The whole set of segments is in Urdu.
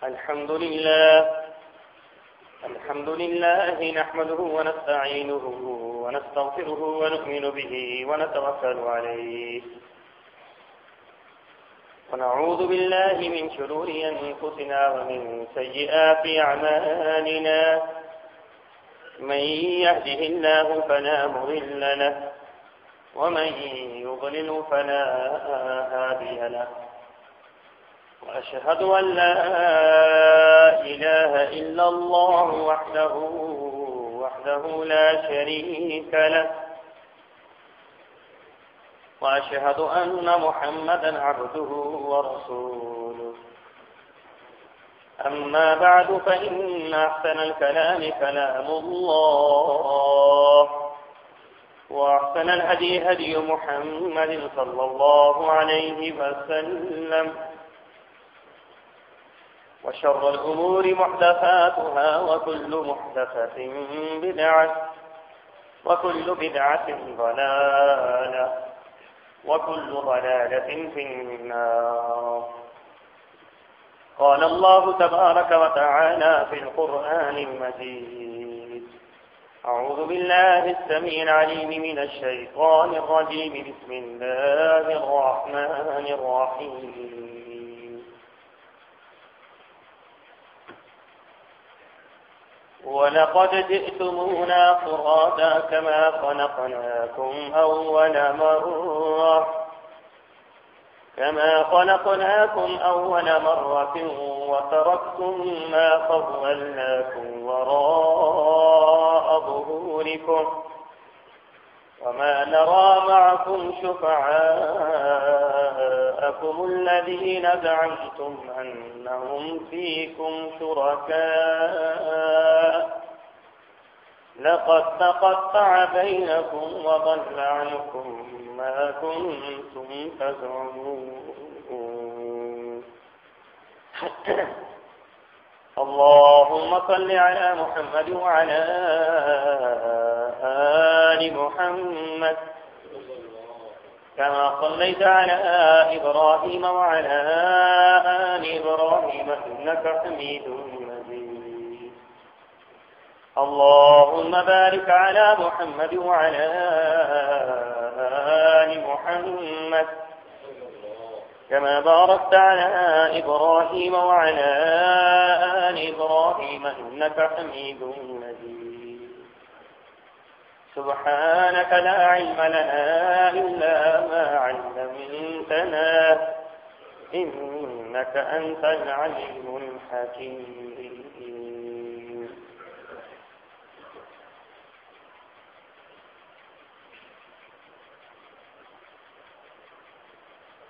الحمد لله نحمده ونستعينه ونستغفره ونؤمن به ونتوكل عليه ونعوذ بالله من شرور أنفسنا ومن سيئات أعمالنا. من يهده الله فلا مضل له ومن يضلل فلا هادي له. وأشهد أن لا إله إلا الله وحده لا شريك له. وأشهد أن محمدا عبده ورسوله. أما بعد فإن أحسن الكلام كلام الله وأحسن الهدي هدي محمد صلى الله عليه وسلم وشر الأمور محدثاتها وكل محدثة بدعة وكل بدعة ضلالة وكل ضلالة في النار. قال الله تبارك وتعالى في القرآن المجيد: أعوذ بالله السميع العليم من الشيطان الرجيم. بسم الله الرحمن الرحيم. ولقد جئتمونا فرادا كما خلقناكم أول مرة وتركتم ما خولناكم وراء ظهوركم وما نرى معكم شفعاءكم الذين زعمتم أنهم فيكم شركاء لقد تقطع بينكم وضل عنكم ما كنتم تزعمون. اللهم صل على محمد وعلى آل محمد كما صليت على إبراهيم وعلى آل إبراهيم إنك حميد مجيد. اللهم بارك على محمد وعلى آل محمد كما باركت على إبراهيم وعلى آل إبراهيم إنك حميد مجيد. سبحانك لا علم لنا إلا ما علمتنا إنك أنت العليم الحكيم.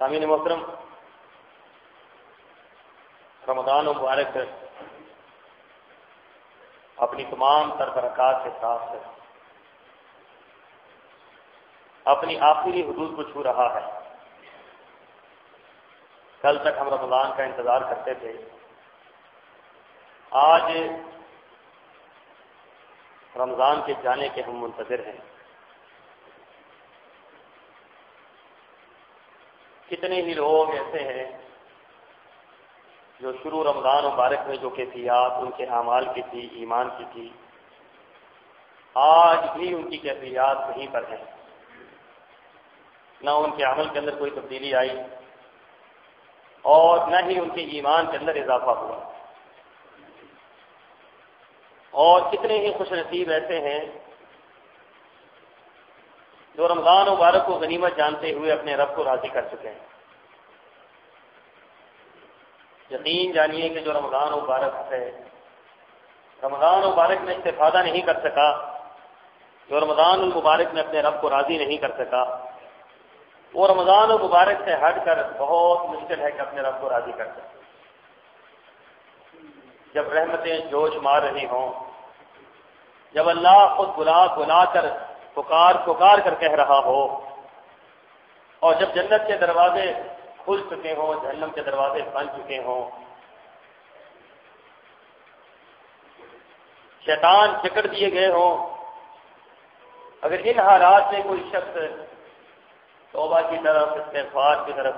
سامعین محترم، رمضان مبارک اپنی تمام تر برکات کے ساتھ اپنی آخری حدود کو چھو رہا ہے۔ کل تک ہم رمضان کا انتظار کرتے تھے، آج رمضان کے جانے کے ہم منتظر ہیں۔ کتنے ہی لوگ ایسے ہیں جو شروع رمضان مبارک میں جو کیفیات ان کے اعمال کی تھی، ایمان کی تھی، آج بھی ان کی کیفیات وہیں پر ہیں۔ نہ ان کے عمل کے اندر کوئی تبدیلی آئی اور نہ ہی ان کے ایمان کے اندر اضافہ ہوا۔ اور کتنے ہی خوش نصیب ایسے ہیں جو رمضان مبارک کو غنیمت جانتے ہوئے اپنے رب کو راضی کر چکے ہیں۔ یقین جانیے کہ جو رمضان مبارک ہے، رمضان مبارک میں استفادہ نہیں کر سکا، جو رمضان المبارک میں اپنے رب کو راضی نہیں کر سکا، وہ رمضان المبارک سے ہٹ کر بہت مشکل ہے کہ اپنے رب کو راضی کر سکے۔ جب رحمتیں جوش مار رہی ہوں، جب اللہ خود بلا کر پکار کر کہہ رہا ہو، اور جب جنت کے دروازے کھل چکے ہوں، جہنم کے دروازے بند چکے ہوں، شیطان جکڑ دیے گئے ہوں، اگر ان حالات میں کوئی شخص توبہ کی طرف، استغفار کی طرف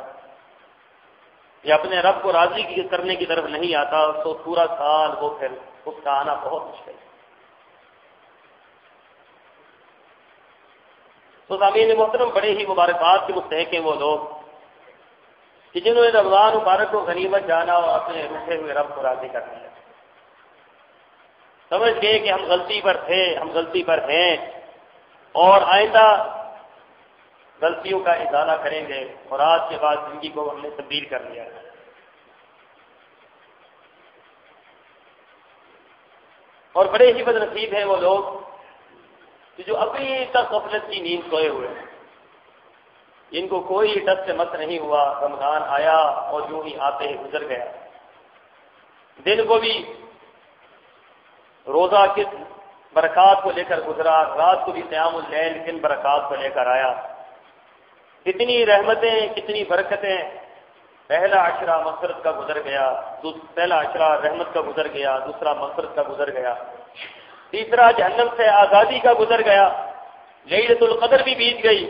یا اپنے رب کو راضی کرنے کی طرف نہیں آتا تو پورا سال وہ پھر اس کا آنا بہت مشکل ہے۔ تو سامعین محترم، بڑے ہی مبارکباد کے مستحق ہیں وہ لوگ کہ جنہوں نے رمضان مبارک کو غنیمت جانا اور اپنے روٹھے ہوئے رب کو راضی کر لیا، سمجھ گئے کہ ہم غلطی پر تھے، ہم غلطی پر ہیں اور آئندہ غلطیوں کا ازالہ کریں گے، اور آج کے بعد زندگی کو ہم نے تبدیل کر لیا ہے۔ اور بڑے ہی بد نصیب ہیں وہ لوگ کہ جو ابھی تک غفلت کی نیند سوئے ہوئے ہیں، ان کو کوئی ٹس سے مس نہیں ہوا، رمضان آیا اور یوں ہی آتے ہی گزر گیا۔ دن کو بھی روزہ کس برکات کو لے کر گزرا، رات کو بھی قیام اللیل کن برکات کو لے کر آیا۔ کتنی رحمتیں، کتنی برکتیں، پہلا عشرہ مغفرت کا گزر گیا، پہلا عشرہ رحمت کا گزر گیا، دوسرا مغفرت کا گزر گیا، تیسرا جہنم سے آزادی کا گزر گیا، لیلۃ القدر بھی بیت گئی،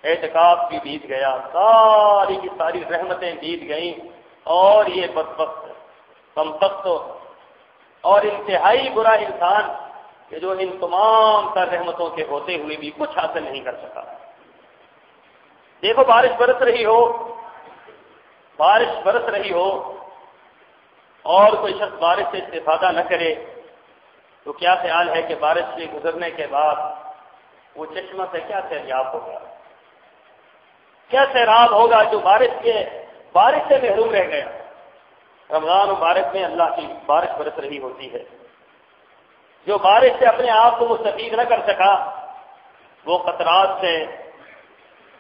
اعتکاف بھی بیت گیا، ساری کی ساری رحمتیں بیت گئیں، اور یہ بدبخت، کمبخت اور انتہائی برا انسان کہ جو ان تمام تر رحمتوں کے ہوتے ہوئے بھی کچھ حاصل نہیں کر سکا۔ دیکھو بارش برس رہی ہو اور کوئی شخص بارش سے استفادہ نہ کرے تو کیا خیال ہے کہ بارش سے گزرنے کے بعد وہ چشمہ سے کیا سیراب ہوگا، کیا سیراب ہوگا جو بارش سے محروم رہ گیا۔ رمضان مبارک میں اللہ کی بارش برس رہی ہوتی ہے، جو بارش سے اپنے آپ کو مستفید نہ کر سکا وہ قطرات سے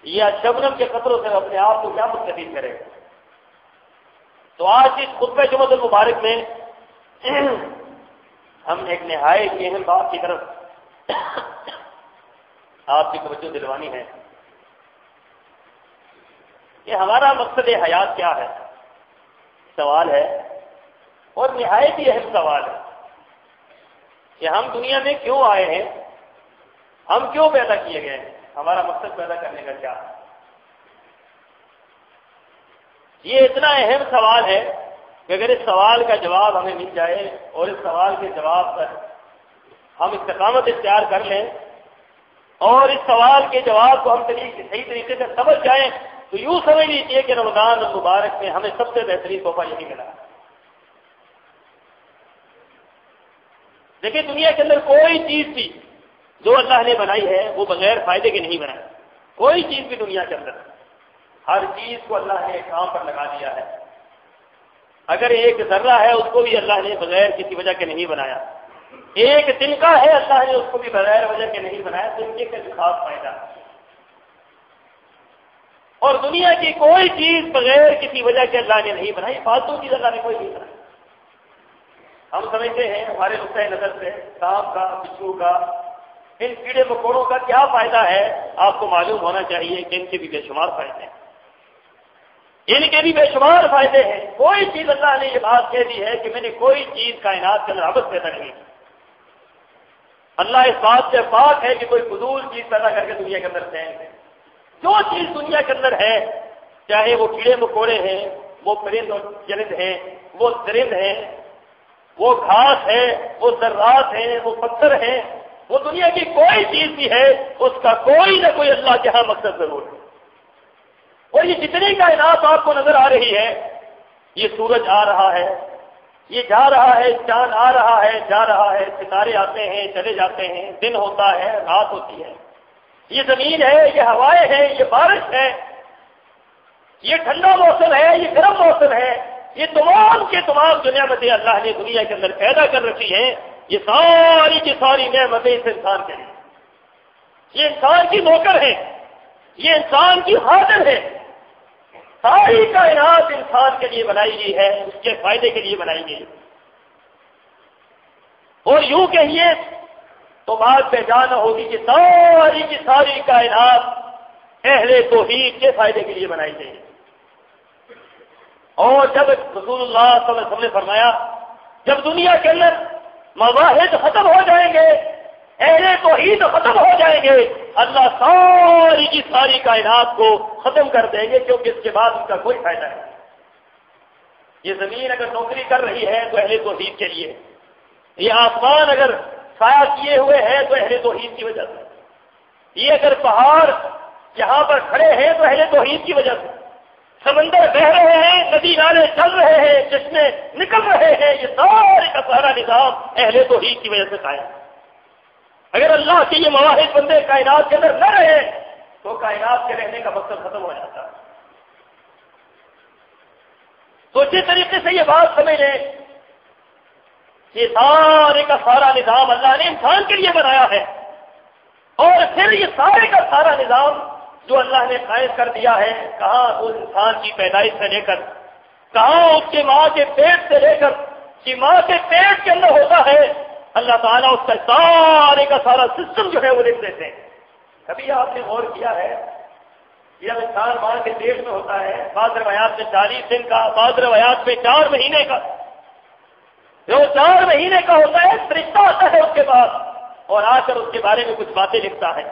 یا شبنم کے قطروں سے اپنے آپ کو کیا مستفید کرے گا۔ تو آج اس خطبہ جمعۃ المبارک میں ہم ایک نہایت اہم بات کی طرف آپ کی توجہ دلوانی ہے کہ ہمارا مقصد حیات کیا ہے، سوال ہے، اور نہایت ہی اہم سوال ہے کہ ہم دنیا میں کیوں آئے ہیں، ہم کیوں پیدا کیے گئے ہیں، ہمارا مقصد پیدا کرنے کا کیا ہے۔ یہ اتنا اہم سوال ہے کہ اگر اس سوال کا جواب ہمیں مل جائے اور اس سوال کے جواب پر ہم استقامت اختیار کر لیں اور اس سوال کے جواب کو ہم صحیح طریقے سے سمجھ جائیں تو یوں سمجھ لیجیے کہ رمضان المبارک میں ہمیں سب سے بہترین تحفہ یہی ملا ہے۔ دیکھیں دنیا کے اندر کوئی چیز تھی جو اللہ نے بنائی ہے وہ بغیر فائدے کے نہیں بنائی، کوئی چیز بھی دنیا کے اندر، ہر چیز کو اللہ نے ایک کام پر لگا دیا ہے۔ اگر ایک ذرہ ہے اس کو بھی اللہ نے بغیر کسی وجہ کے نہیں بنایا، ایک تنکا ہے اللہ نے اس کو بھی بغیر وجہ کے نہیں بنایا، تنکے کا خاص فائدہ ہے۔ اور دنیا کی کوئی چیز بغیر کسی وجہ کے اللہ نے نہیں بنائی، فالتو چیز اللہ نے کوئی نہیں بنائی۔ ہم سمجھتے ہیں ہمارے نقطۂ نظر سے سانپ کا، بچھو کا، ان کیڑے مکوڑوں کا کیا فائدہ ہے، آپ کو معلوم ہونا چاہیے کہ ان کے بھی بے شمار فائدے ہیں، ان کے بھی بے شمار فائدے ہیں۔ کوئی چیز اللہ نے یہ بات کہہ دی ہے کہ میں نے کوئی چیز کائنات کے اندر عبث پیدا نہیں کی۔ اللہ اس بات سے پاک ہے کہ کوئی فضول چیز پیدا کر کے دنیا کے اندر پھینک دے۔ جو چیز دنیا کے اندر ہے، چاہے وہ کیڑے مکوڑے ہیں، وہ پرند اور جرند ہیں، وہ درند ہیں، وہ گھاس ہے، وہ ذرات ہیں، وہ پتھر ہیں، وہ دنیا کی کوئی چیز بھی ہے، اس کا کوئی نہ کوئی اللہ کے ہاں مقصد ضرور ہے۔ اور یہ جتنی کائنات آپ کو نظر آ رہی ہے، یہ سورج آ رہا ہے، یہ جا رہا ہے، چاند آ رہا ہے، جا رہا ہے، ستارے آتے ہیں، چلے جاتے ہیں، دن ہوتا ہے، رات ہوتی ہے، یہ زمین ہے، یہ ہوائیں ہیں، یہ بارش ہے، یہ ٹھنڈا موسم ہے، یہ گرم موسم ہے، یہ تمام کے تمام جو نعمتیں اللہ نے دنیا کے اندر پیدا کر رکھی ہیں، یہ ساری کی ساری نعمتیں اس انسان کے لیے، یہ انسان کی نوکر ہے، یہ انسان کی خاطر ہے۔ ساری کائنات انسان کے لیے بنائی گئی ہے، اس کے فائدے کے لیے بنائی گئی، اور یوں کہیے تو بات پہچانا ہوگی کہ ساری کی ساری کائنات اہل توحید کے فائدے کے لیے بنائی گئی۔ اور جب رسول اللہ صلی اللہ علیہ وسلم نے فرمایا جب دنیا کے اندر مواحد ختم ہو جائیں گے، اہل توحید ختم ہو جائیں گے، اللہ ساری کی ساری کائنات کو ختم کر دیں گے، کیونکہ اس کے بعد ان کا کوئی فائدہ نہیں۔ یہ زمین اگر نوکری کر رہی ہے تو اہل توحید کے لیے، یہ آسمان اگر سایہ کیے ہوئے ہیں تو اہل توحید کی وجہ سے، یہ اگر پہاڑ یہاں پر کھڑے ہیں تو اہل توحید کی وجہ سے، سمندر بہ رہے ہیں، ندی نالے چل رہے ہیں، چشمے نکل رہے ہیں، یہ سارے کا سارا نظام اہل توحید کی وجہ سے قائم ہے۔ اگر اللہ کے یہ مواہب بندے کائنات کے اندر نہ رہے تو کائنات کے رہنے کا مقصد ختم ہو جاتا ہے۔ تو جس طریقے سے یہ بات سمجھ لیں کہ سارے کا سارا نظام اللہ نے انسان کے لیے بنایا ہے، اور پھر یہ سارے کا سارا نظام جو اللہ نے قائم کر دیا ہے، کہاں اس انسان کی پیدائش سے لے کر، کہاں اس کے ماں کے پیٹ سے لے کر کہ ماں کے پیٹ کے اندر ہوتا ہے، اللہ تعالیٰ اس کا سارے کا سارا سسٹم جو ہے وہ لکھ دیتے ہیں۔ کبھی آپ نے غور کیا ہے یہ انسان ماں کے پیٹ میں ہوتا ہے، بعض روایات میں 40 دن کا، بعض روایات میں 4 مہینے کا، جو 4 مہینے کا ہوتا ہے فرشتہ آتا ہے اس کے بعد اور آ کر اس کے بارے میں کچھ باتیں لکھتا ہے۔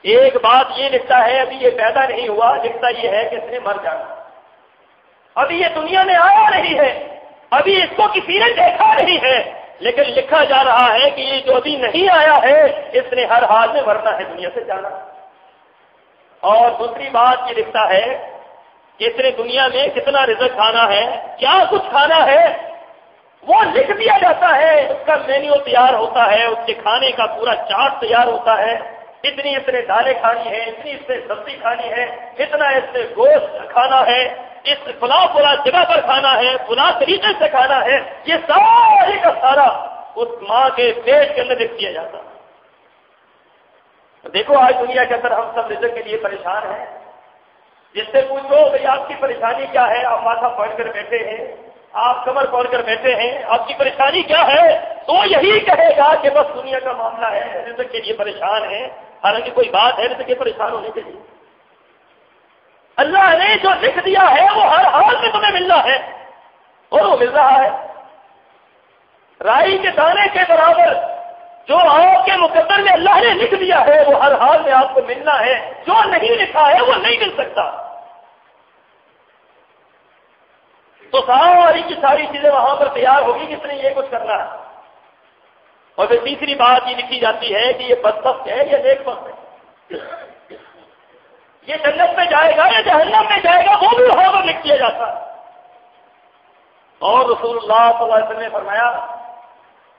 ایک بات یہ لکھتا ہے ابھی یہ پیدا نہیں ہوا، لکھتا یہ ہے کہ اس نے مر جانا، ابھی یہ دنیا میں آیا نہیں ہے، ابھی اس کو کسی نے دیکھا نہیں ہے، لیکن لکھا جا رہا ہے کہ یہ جو ابھی نہیں آیا ہے اس نے ہر حال میں مرنا ہے، دنیا سے جانا۔ اور دوسری بات یہ لکھتا ہے کہ اس نے دنیا میں کتنا رزق کھانا ہے، کیا کچھ کھانا ہے، وہ لکھ دیا جاتا ہے، اس کا مینیو تیار ہوتا ہے، اس کے کھانے کا پورا چارٹ تیار ہوتا ہے، اتنی اس نے دالیں کھانی ہے، اتنی اس نے سبزی کھانی ہے، اتنا اس نے گوشت کھانا ہے، اس فلاں جگہ پر کھانا ہے، فلاں طریقے سے کھانا ہے، یہ سارے کا سارا اس ماں کے پیٹ کے اندر لکھ دیا جاتا ہے۔ دیکھو آج دنیا کے اندر ہم سب رزق کے لیے پریشان ہیں، جس سے پوچھو بھائی آپ کی پریشانی کیا ہے، آپ ماتھا پڑ کر بیٹھے ہیں، آپ کمر پڑ کر بیٹھے ہیں، آپ کی پریشانی کیا ہے، تو یہی کہے گا کہ بس دنیا کا معاملہ ہے، رزق کے لیے پریشان ہے، حالانکہ کوئی بات ہے رزق کے پریشان ہونے کے لیے۔ اللہ نے جو لکھ دیا ہے وہ ہر حال میں تمہیں ملنا ہے، اور وہ مل رہا ہے۔ رائی کے دانے کے برابر جو آپ کے مقدر میں اللہ نے لکھ دیا ہے وہ ہر حال میں آپ کو ملنا ہے، جو نہیں لکھا ہے وہ نہیں مل سکتا۔ تو ساری کی ساری چیزیں وہاں پر تیار ہوگی کس نے یہ کچھ کرنا ہے۔ اور پھر تیسری بات یہ لکھی جاتی ہے کہ یہ بدبخت ہے یا نیک بخت ہے، یہ جنت میں جائے گا یا جہنم میں جائے گا، وہ بھی وہاں پر لکھ دیا جاتا ہے۔ اور رسول اللہ صلی اللہ علیہ وسلم نے فرمایا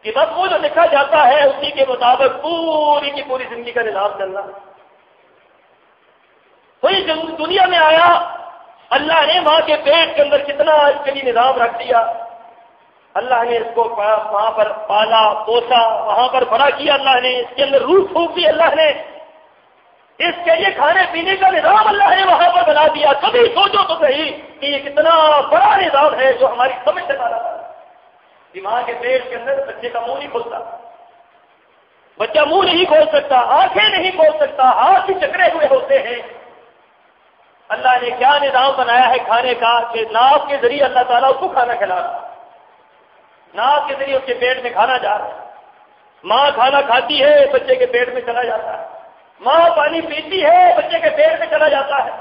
کہ بس وہ جو لکھا جاتا ہے اسی کے مطابق پوری کی پوری زندگی کا نظام چلنا۔ کوئی دنیا میں آیا، اللہ نے ماں کے پیٹ کے اندر کتنا اس کے لیے نظام رکھ دیا، اللہ نے اس کو وہاں پر پالا پوسا، وہاں پر بڑا کیا، اللہ نے اس کے اندر روح پھونک دی، اللہ نے اس کے لیے کھانے پینے کا نظام اللہ نے وہاں پر بنا دیا، کبھی سوچو تو صحیح کہ یہ کتنا بڑا نظام ہے جو ہماری سمجھ سے باہر ہے۔ ماں کے پیٹ کے اندر بچے کا منہ نہیں کھلتا، بچہ منہ نہیں کھول سکتا، آنکھیں نہیں کھول سکتا، ہاتھ بھی چکرے ہوئے ہوتے ہیں۔ اللہ نے کیا نظام بنایا ہے کھانے کا کہ ناک کے ذریعے اللہ تعالیٰ اس کو کھانا کھلا رہا ہے، ناک کے ذریعے اس کے پیٹ میں کھانا جا رہا ہے۔ ماں کھانا کھاتی ہے، بچے کے پیٹ میں چلا جاتا ہے، ماں پانی پیتی ہے، بچے کے پیٹ میں چلا جاتا ہے۔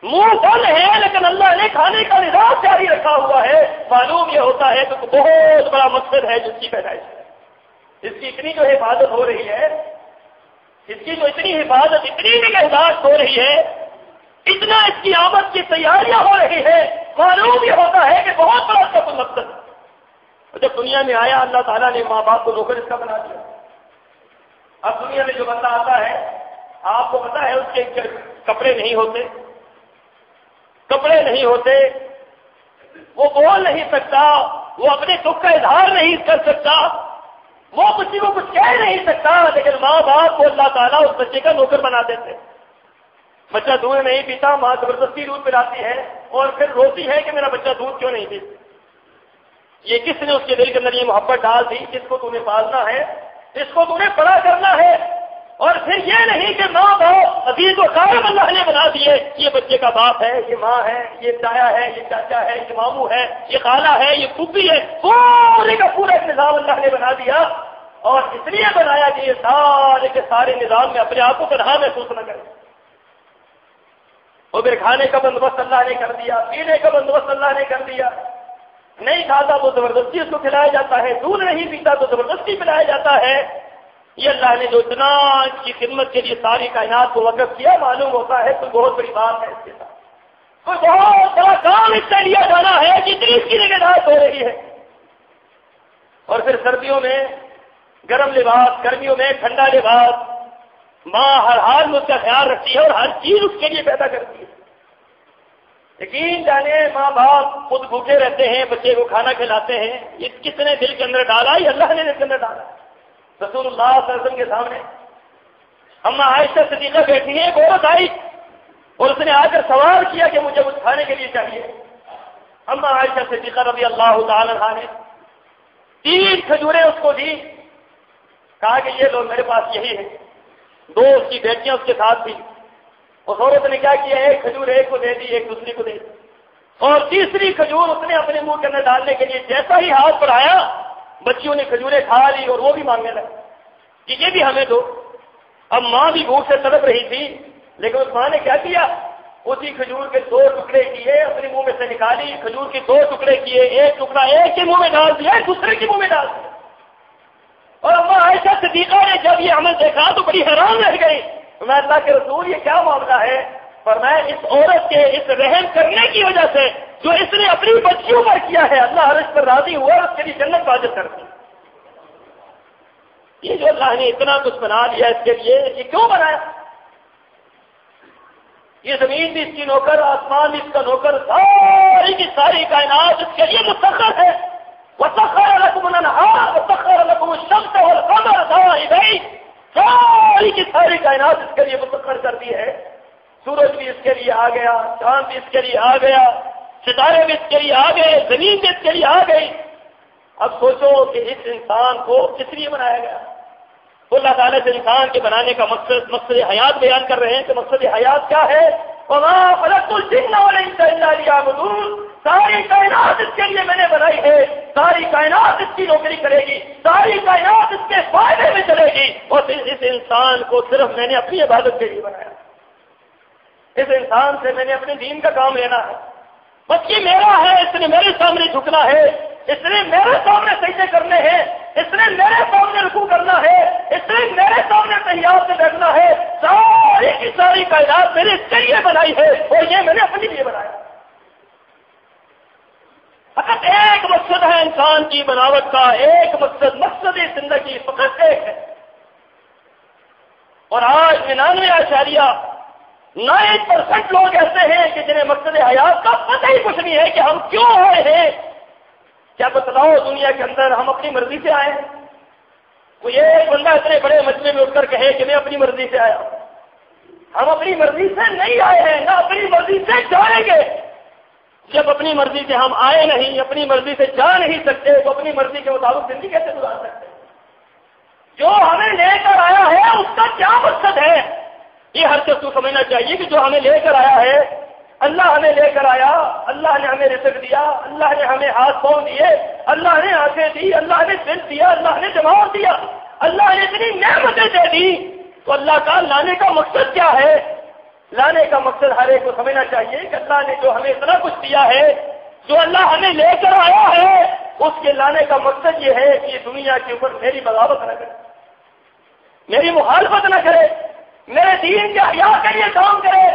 منہ بند ہے لیکن اللہ نے کھانے کا نظام جاری رکھا ہوا ہے۔ معلوم یہ ہوتا ہے کہ بہت بڑا مقصد ہے جس کی پیدائش ہے، اس کی اتنی جو حفاظت ہو رہی ہے، اس کی جو اتنی حفاظت، اتنی نگہداشت ہو رہی ہے، اتنا اس کی آمد کی تیاریاں ہو رہی ہے، معلوم یہ ہوتا ہے کہ بہت بڑا اس کا کوئی مقصد ہے۔ جب دنیا میں آیا اللہ تعالیٰ نے ماں باپ کو نوکر اس کا بنا دیا۔ اب دنیا میں جو بندہ آتا ہے، آپ کو پتا ہے اس کے کپڑے نہیں ہوتے، کپڑے نہیں ہوتے، وہ بول نہیں سکتا، وہ اپنے دکھ کا اظہار نہیں کر سکتا، وہ کسی کو کچھ کہہ نہیں سکتا، لیکن ماں باپ کو اللہ تعالیٰ اس بچے کا نوکر بنا دیتے۔ بچہ دودھ نہیں پیتا، ماں زبردستی دودھ پلاتی ہے اور پھر روتی ہے کہ میرا بچہ دودھ کیوں نہیں پیتا۔ یہ کس نے اس کے دل کے اندر یہ محبت ڈال دی، جس کو تو نے پالنا ہے، اس کو تو نے بڑا کرنا ہے۔ اور پھر یہ نہیں کہ ماں باپ عزیز و قائم اللہ نے بنا دیے، یہ بچے کا باپ ہے، یہ ماں ہے، یہ تایا ہے، یہ چاچا ہے، یہ ماموں ہے، یہ خالہ ہے، یہ پھوپھی ہے، پورے کا پورا ایک نظام اللہ نے بنا دیا۔ اور اس لیے بنایا کہ یہ سارے کے سارے نظام میں اپنے آپ کو تنہا محسوس نہ کرے۔ اور پھر کھانے کا بندوبست اللہ نے کر دیا، پینے کا بندوبست اللہ نے کر دیا۔ نہیں کھاتا تو زبردستی اس کو کھلایا جاتا ہے، دودھ نہیں پیتا تو زبردستی پلایا جاتا ہے۔ یہ اللہ نے جو اتنا اس کی خدمت کے لیے ساری کائنات کو وقف کیا، معلوم ہوتا ہے کوئی بہت بڑی بات ہے، اس کے ساتھ کوئی بہت بڑا کام اس سے لیا جانا ہے جتنی اس کی نگہداشت ہو رہی ہے۔ اور پھر سردیوں میں گرم لباس، گرمیوں میں ٹھنڈا لباس، ماں ہر حال میں اس کا خیال رکھتی ہے اور ہر چیز اس کے لیے پیدا کرتی ہے۔ یقین جانے ماں باپ خود بھوکے رہتے ہیں، بچے کو کھانا کھلاتے ہیں، یہ کس نے دل کے اندر ڈالا؟ یہ اللہ نے دل کے اندر ڈالا۔ رسول اللہ صلی اللہ علیہ وسلم کے سامنے اما عائشہ صدیقہ بیٹھی ہیں، ایک عورت آئی اور اس نے آ کر سوال کیا کہ مجھے کچھ کھانے کے لیے چاہیے۔ اما عائشہ صدیقہ رضی اللہ تعالی عنہا نے 3 کھجوریں اس کو دی، کہا کہ یہ لو میرے پاس یہی ہے۔ 2 اس کی بیٹیاں اس کے ساتھ تھی، اس عورت نے کیا کیا، 1 کھجور ایک کو دے دی، 1 دوسری کو دے دی، اور تیسری کھجور اس نے اپنے منہ کے اندر ڈالنے کے لیے جیسا ہی ہاتھ بڑھایا، بچیوں نے کھجوریں کھا لی اور وہ بھی مانگنے لگے کہ یہ بھی ہمیں دو۔ اب ماں بھی بھوک سے تڑپ رہی تھی، لیکن اس ماں نے کیا کیا، اسی کھجور کے 2 ٹکڑے کیے، اپنے منہ میں سے نکالی، کھجور کے 2 ٹکڑے کیے، 1 ٹکڑا ایک کے منہ میں ڈال دیا، دوسرے کے منہ میں ڈال دیا۔ اور اما عائشہ صدیقہ نے جب یہ عمل دیکھا تو بڑی حیران رہ گئی، میں اللہ کے رسول یہ کیا معاملہ ہے؟ فرمایا اس عورت کے اس رحم کرنے کی وجہ سے جو اس نے اپنی بچیوں پر کیا ہے، اللہ عرش پر راضی ہوا اور اس کے لیے جنت واجب کر دی۔ یہ جو اللہ نے اتنا کچھ بنا لیا اس کے لیے، یہ کیوں بنایا؟ یہ زمین بھی اس کی نوکر، آسمان بھی اس کا نوکر، ساری کی ساری کائنات اس کے لیے مسخر ہے۔ وَسَخَّرَ لَكُمُ الْأَنْهَارَ وَسَخَّرَ لَكُمُ الشَّمْسَ وَالْقَمَرَ دَائِبَيْنِ، ساری کی ساری کائنات اس کے لیے مسخر کر دی ہے۔ سورج بھی اس کے لیے آ گیا، چاند بھی اس کے لیے آ گیا، ستارے بھی اس کے لیے آ گئے، زمین بھی اس کے لیے آ گئی۔ اب سوچو کہ اس انسان کو کس لیے بنایا گیا؟ تو اللہ تعالیٰ سے انسان کے بنانے کا مقصد حیات بیان کر رہے ہیں کہ مقصد حیات کیا ہے؟ وَمَا خَلَقْتُ الْجِنَّ وَالْإِنسَ إِلَّا لِيَعْبُدُونِ، ساری کائنات اس کے لیے میں نے بنائی ہے، ساری کائنات اس کی نوکری کرے گی، ساری کائنات اس کے فائدے میں چلے گی، اور اس انسان کو صرف میں نے اپنی عبادت کے لیے بنایا۔ اس انسان سے میں نے اپنے دین کا کام لینا ہے، بس یہ میرا ہے، اس نے میرے سامنے جھکنا ہے، اس نے میرے سامنے سجدے کرنے ہیں، اس نے میرے سامنے رکوع کرنا ہے، اس نے میرے سامنے تحیات سے بیٹھنا ہے۔ ساری کی ساری کائنات میرے اس کے لیے بنائی ہے اور یہ میں نے اپنے لیے بنایا۔ فقط ایک مقصد ہے انسان کی بناوٹ کا، ایک مقصد زندگی فقط ایک ہے۔ اور آج 99.9% لوگ ایسے ہیں کہ جنہیں مقصد حیات کا پتہ ہی کچھ نہیں ہے کہ ہم کیوں آئے ہیں۔ کیا بتلاؤ دنیا کے اندر ہم اپنی مرضی سے آئے ہیں؟ کوئی ایک بندہ اتنے بڑے مجمع میں اٹھ کر کہے کہ میں اپنی مرضی سے آیا۔ ہم اپنی مرضی سے نہیں آئے ہیں، نہ اپنی مرضی سے جائیں گے۔ جب اپنی مرضی سے ہم آئے نہیں، اپنی مرضی سے جا نہیں سکتے، تو اپنی مرضی کے مطابق زندگی کیسے گزار سکتے؟ جو ہمیں لے کر آیا ہے اس کا کیا مقصد ہے؟ یہ ہر شخص کو سمجھنا چاہیے کہ جو ہمیں لے کر آیا ہے، اللہ ہمیں لے کر آیا، اللہ نے ہمیں رزق دیا، اللہ نے ہمیں ہاتھ پاؤں دیے، اللہ نے آنکھیں دی، اللہ نے دل دیا، اللہ نے دماغ دیا، اللہ نے اتنی نعمتیں دے دی، تو اللہ کا لانے کا مقصد کیا ہے؟ لانے کا مقصد ہر ایک کو سمجھنا چاہیے کہ اللہ نے جو ہمیں اتنا کچھ دیا ہے، جو اللہ ہمیں لے کر آیا ہے، اس کے لانے کا مقصد یہ ہے کہ یہ دنیا کے اوپر میری بغاوت نہ کرے، میری مخالفت نہ کرے، میرے دین کے احیاء کے لیے کام کرے،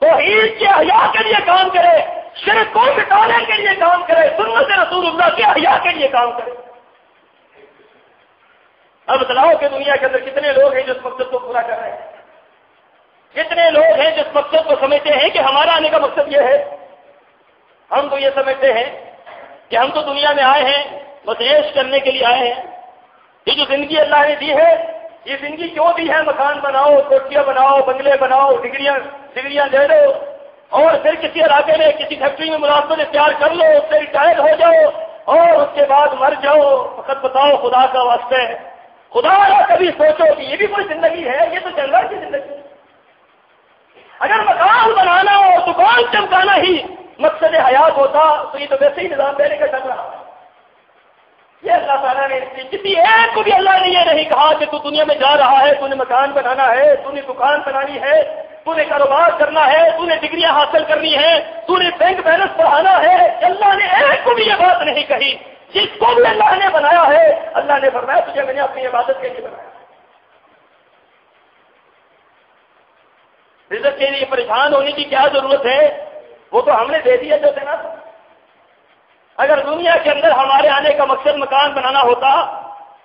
توحید کے احیاء کے لیے کام کرے، شرک کو مٹانے کے لیے کام کرے، سنت رسول اللہ کے احیاء کے لیے کام کرے۔ اب بتلاؤ کہ دنیا کے اندر کتنے لوگ ہیں جو اس مقصد کو پورا کر رہے ہیں؟ کتنے لوگ ہیں جس مقصد کو سمجھتے ہیں کہ ہمارا آنے کا مقصد یہ ہے؟ ہم تو یہ سمجھتے ہیں کہ ہم تو دنیا میں آئے ہیں بس عیش کرنے کے لیے آئے ہیں، یہ جو زندگی اللہ نے دی ہے، یہ زندگی کیوں دی ہے؟ مکان بناؤ، کوٹیاں بناؤ، بنگلے بناؤ، ڈگریاں دے دو، اور پھر کسی علاقے میں کسی فیکٹری میں ملازمت اختیار کر لو، اس سے ریٹائر ہو جاؤ اور اس کے بعد مر جاؤ۔ فقط بتاؤ خدا کا واسطے، خدا نہ کبھی سوچو کہ یہ بھی کوئی زندگی ہے؟ یہ تو جنگل کی زندگی ہے۔ اگر مکان بنانا اور دکان چمکانا ہی مقصد حیات ہوتا تو یہ تو ویسے ہی نظام دینے کا چل رہا ہے۔ یہ اللہ تعالیٰ نے کسی ایک کو بھی اللہ نے یہ نہیں کہا کہ تو دنیا میں جا رہا ہے، تو نے مکان بنانا ہے، تو نے دکان بنانی ہے، تو نے کاروبار کرنا ہے، تو نے ڈگریاں حاصل کرنی ہے، تو نے بینک بیلنس بڑھانا ہے۔ اللہ نے ایک کو بھی یہ بات نہیں کہی۔ جس کو بھی اللہ نے بنایا ہے، اللہ نے فرمایا تجھے میں نے اپنی عبادت کے لیے بنایا، رزق کے لیے پریشان ہونے کی کیا ضرورت ہے؟ وہ تو ہم نے دے دیا جو دینا تھا۔ اگر دنیا کے اندر ہمارے آنے کا مقصد مکان بنانا ہوتا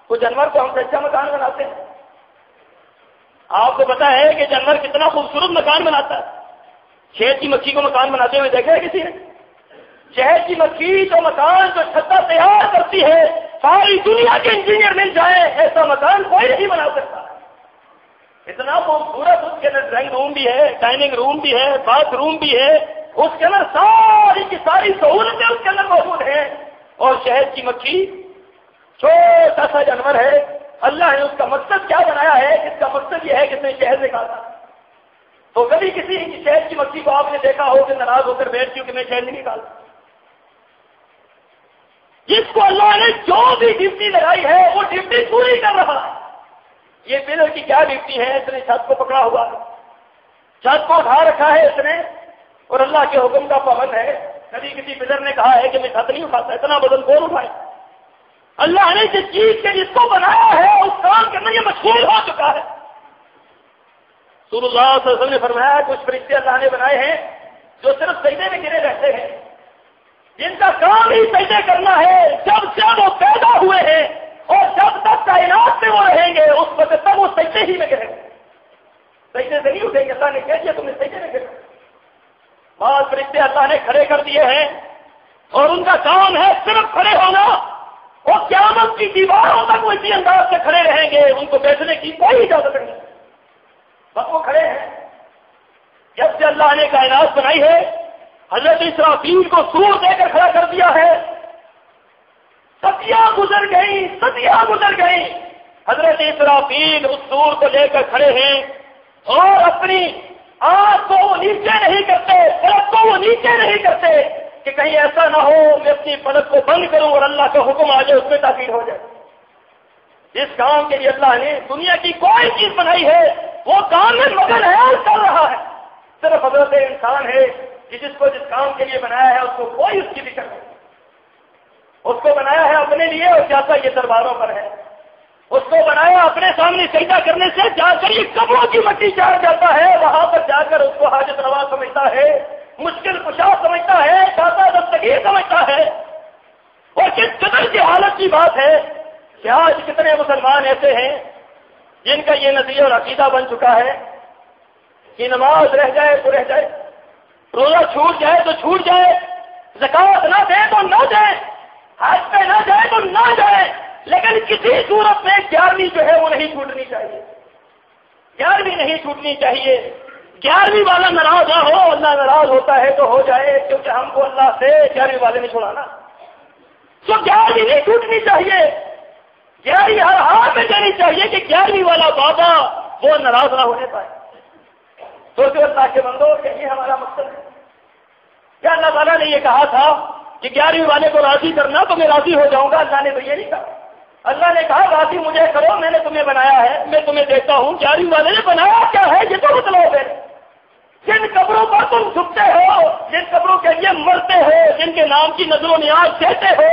تو جانور کو ہم کچا مکان بناتے ہیں۔ آپ کو پتا ہے کہ جانور کتنا خوبصورت مکان بناتا ہے؟ شہد کی مکھی کو مکان بناتے ہوئے دیکھا ہے کسی نے؟ شہد کی مکھی تو مکان جو چھتا تیار کرتی ہے، ساری دنیا کے انجینئر مل جائے ایسا مکان کوئی نہیں بنا سکتا۔ اتنا خوبصورت اس کے اندر ڈرائنگ روم بھی ہے، ڈائننگ روم بھی ہے، باتھ روم بھی ہے، اس کے اندر ساری کی ساری سہولتیں اس کے اندر موجود ہیں، اور شہد کی مکھی چھوٹا سا جانور ہے۔ اللہ نے اس کا مقصد کیا بنایا ہے؟ اس کا مقصد یہ ہے کہ اس نے شہد نکالا۔ تو کبھی کسی شہد کی مکھی کو آپ نے دیکھا ہو کہ ناراض ہو کر بیٹھتی ہوں کہ میں شہد نہیں نکالتا؟ جس کو اللہ نے جو بھی ڈیوٹی لگائی ہے وہ ڈیوٹی پوری کر رہا ہے۔ یہ پلر کی کیا ڈیوٹی ہے؟ اس نے چھت کو پکڑا ہوا ہے، چھت کو اٹھا رکھا ہے اس نے، اور اللہ کے حکم کا پابند ہے۔ کبھی کسی پلر نے کہا ہے کہ میں چھت نہیں اٹھاتا، اتنا وزن کون اٹھائے؟ اللہ نے جس چیز کے جس کو بنایا ہے اس کام کے اندر یہ مشغول ہو چکا ہے۔ رسول اللہ صلی اللہ علیہ وسلم نے فرمایا کچھ فرشتے اللہ نے بنائے ہیں جو صرف سجدے میں گرے رہتے ہیں، جن کا کام ہی سجدے کرنا ہے۔ جب سے وہ پیدا ہوئے ہیں اور جب تک کائنات میں وہ رہیں گے اس وقت تک وہ سجدے ہی میں گریں گے، سجدے سے نہیں اٹھیں گے۔ اللہ نے کہہ دیا تم نے سجدے میں گرے۔ بعض فرشتے اللہ نے کھڑے کر دیے ہیں اور ان کا کام ہے صرف کھڑے ہونا، اور قیامت کی دیواروں تک وہ اسی انداز سے کھڑے رہیں گے، ان کو بیٹھنے کی کوئی اجازت نہیں، بس وہ کھڑے ہیں۔ جب سے اللہ نے کائنات بنائی ہے حضرت اسرافیل کو سور دے کر کھڑا کر دیا ہے، صدیاں گزر گئی، حضرت اسرافیل اس سور کو لے کر کھڑے ہیں اور اپنی آنکھ کو وہ نیچے نہیں کرتے، پلک کو وہ نیچے نہیں کرتے کہ کہیں ایسا نہ ہو میں اپنی پلک کو بند کروں اور اللہ کا حکم آ جائے اس میں تاخیر ہو جائے۔ جس کام کے لیے اللہ نے دنیا کی کوئی چیز بنائی ہے وہ کام میں مگن ہے اور کر رہا ہے۔ صرف حضرت انسان ہے کہ جس کو جس کام کے لیے بنایا ہے اس کو کوئی اس کی فکر نہیں، اس کو بنایا ہے اپنے لیے اور جاتا یہ درباروں پر ہے، اس کو بنایا اپنے سامنے سجدہ کرنے سے جا کر یہ قبروں کی مٹی چاٹ جاتا ہے، وہاں پر جا کر اس کو حاجت روا سمجھتا ہے، مشکل کشا سمجھتا ہے، داتا دستگیر سمجھتا ہے۔ اور کس قدر کی حالت کی بات ہے کہ آج کتنے مسلمان ایسے ہیں جن کا یہ نظریہ اور عقیدہ بن چکا ہے کہ نماز رہ جائے تو رہ جائے، روزہ چھوٹ جائے تو چھوٹ جائے، زکوٰۃ نہ دے تو نہ دے، حج پہ نہ جائے تو نہ جائے، لیکن کسی صورت میں 11ویں جو ہے وہ نہیں چھوٹنی چاہیے۔ 11ویں نہیں چھوٹنی چاہیے. 11ویں والا ناراض نہ ہو, اللہ ناراض ہوتا ہے تو ہو جائے, کیونکہ ہم کو اللہ سے 11ویں والے نے چھوڑانا. تو 11ویں نہیں چھوٹنی چاہیے, 11ویں ہر حال میں دینی چاہیے کہ 11ویں والا بابا وہ ناراض نہ ہونے پائے. سوچو اللہ کے بندو کہ یہ ہمارا مقصد ہے. کیا اللہ تعالیٰ نے یہ کہا تھا کہ 11ویں والے کو راضی کرنا تو میں راضی ہو جاؤں گا؟ اللہ نے تو یہ نہیں کہا. اللہ نے کہا راضی مجھے کرو, میں نے تمہیں بنایا ہے, میں تمہیں دیتا ہوں. 11ویں والے نے بنایا کیا ہے یہ تو بتلاؤ. پھر جن قبروں پر تم جھکتے ہو, جن قبروں کے لیے مرتے ہو, جن کے نام کی نظر و نیاز دیتے ہو,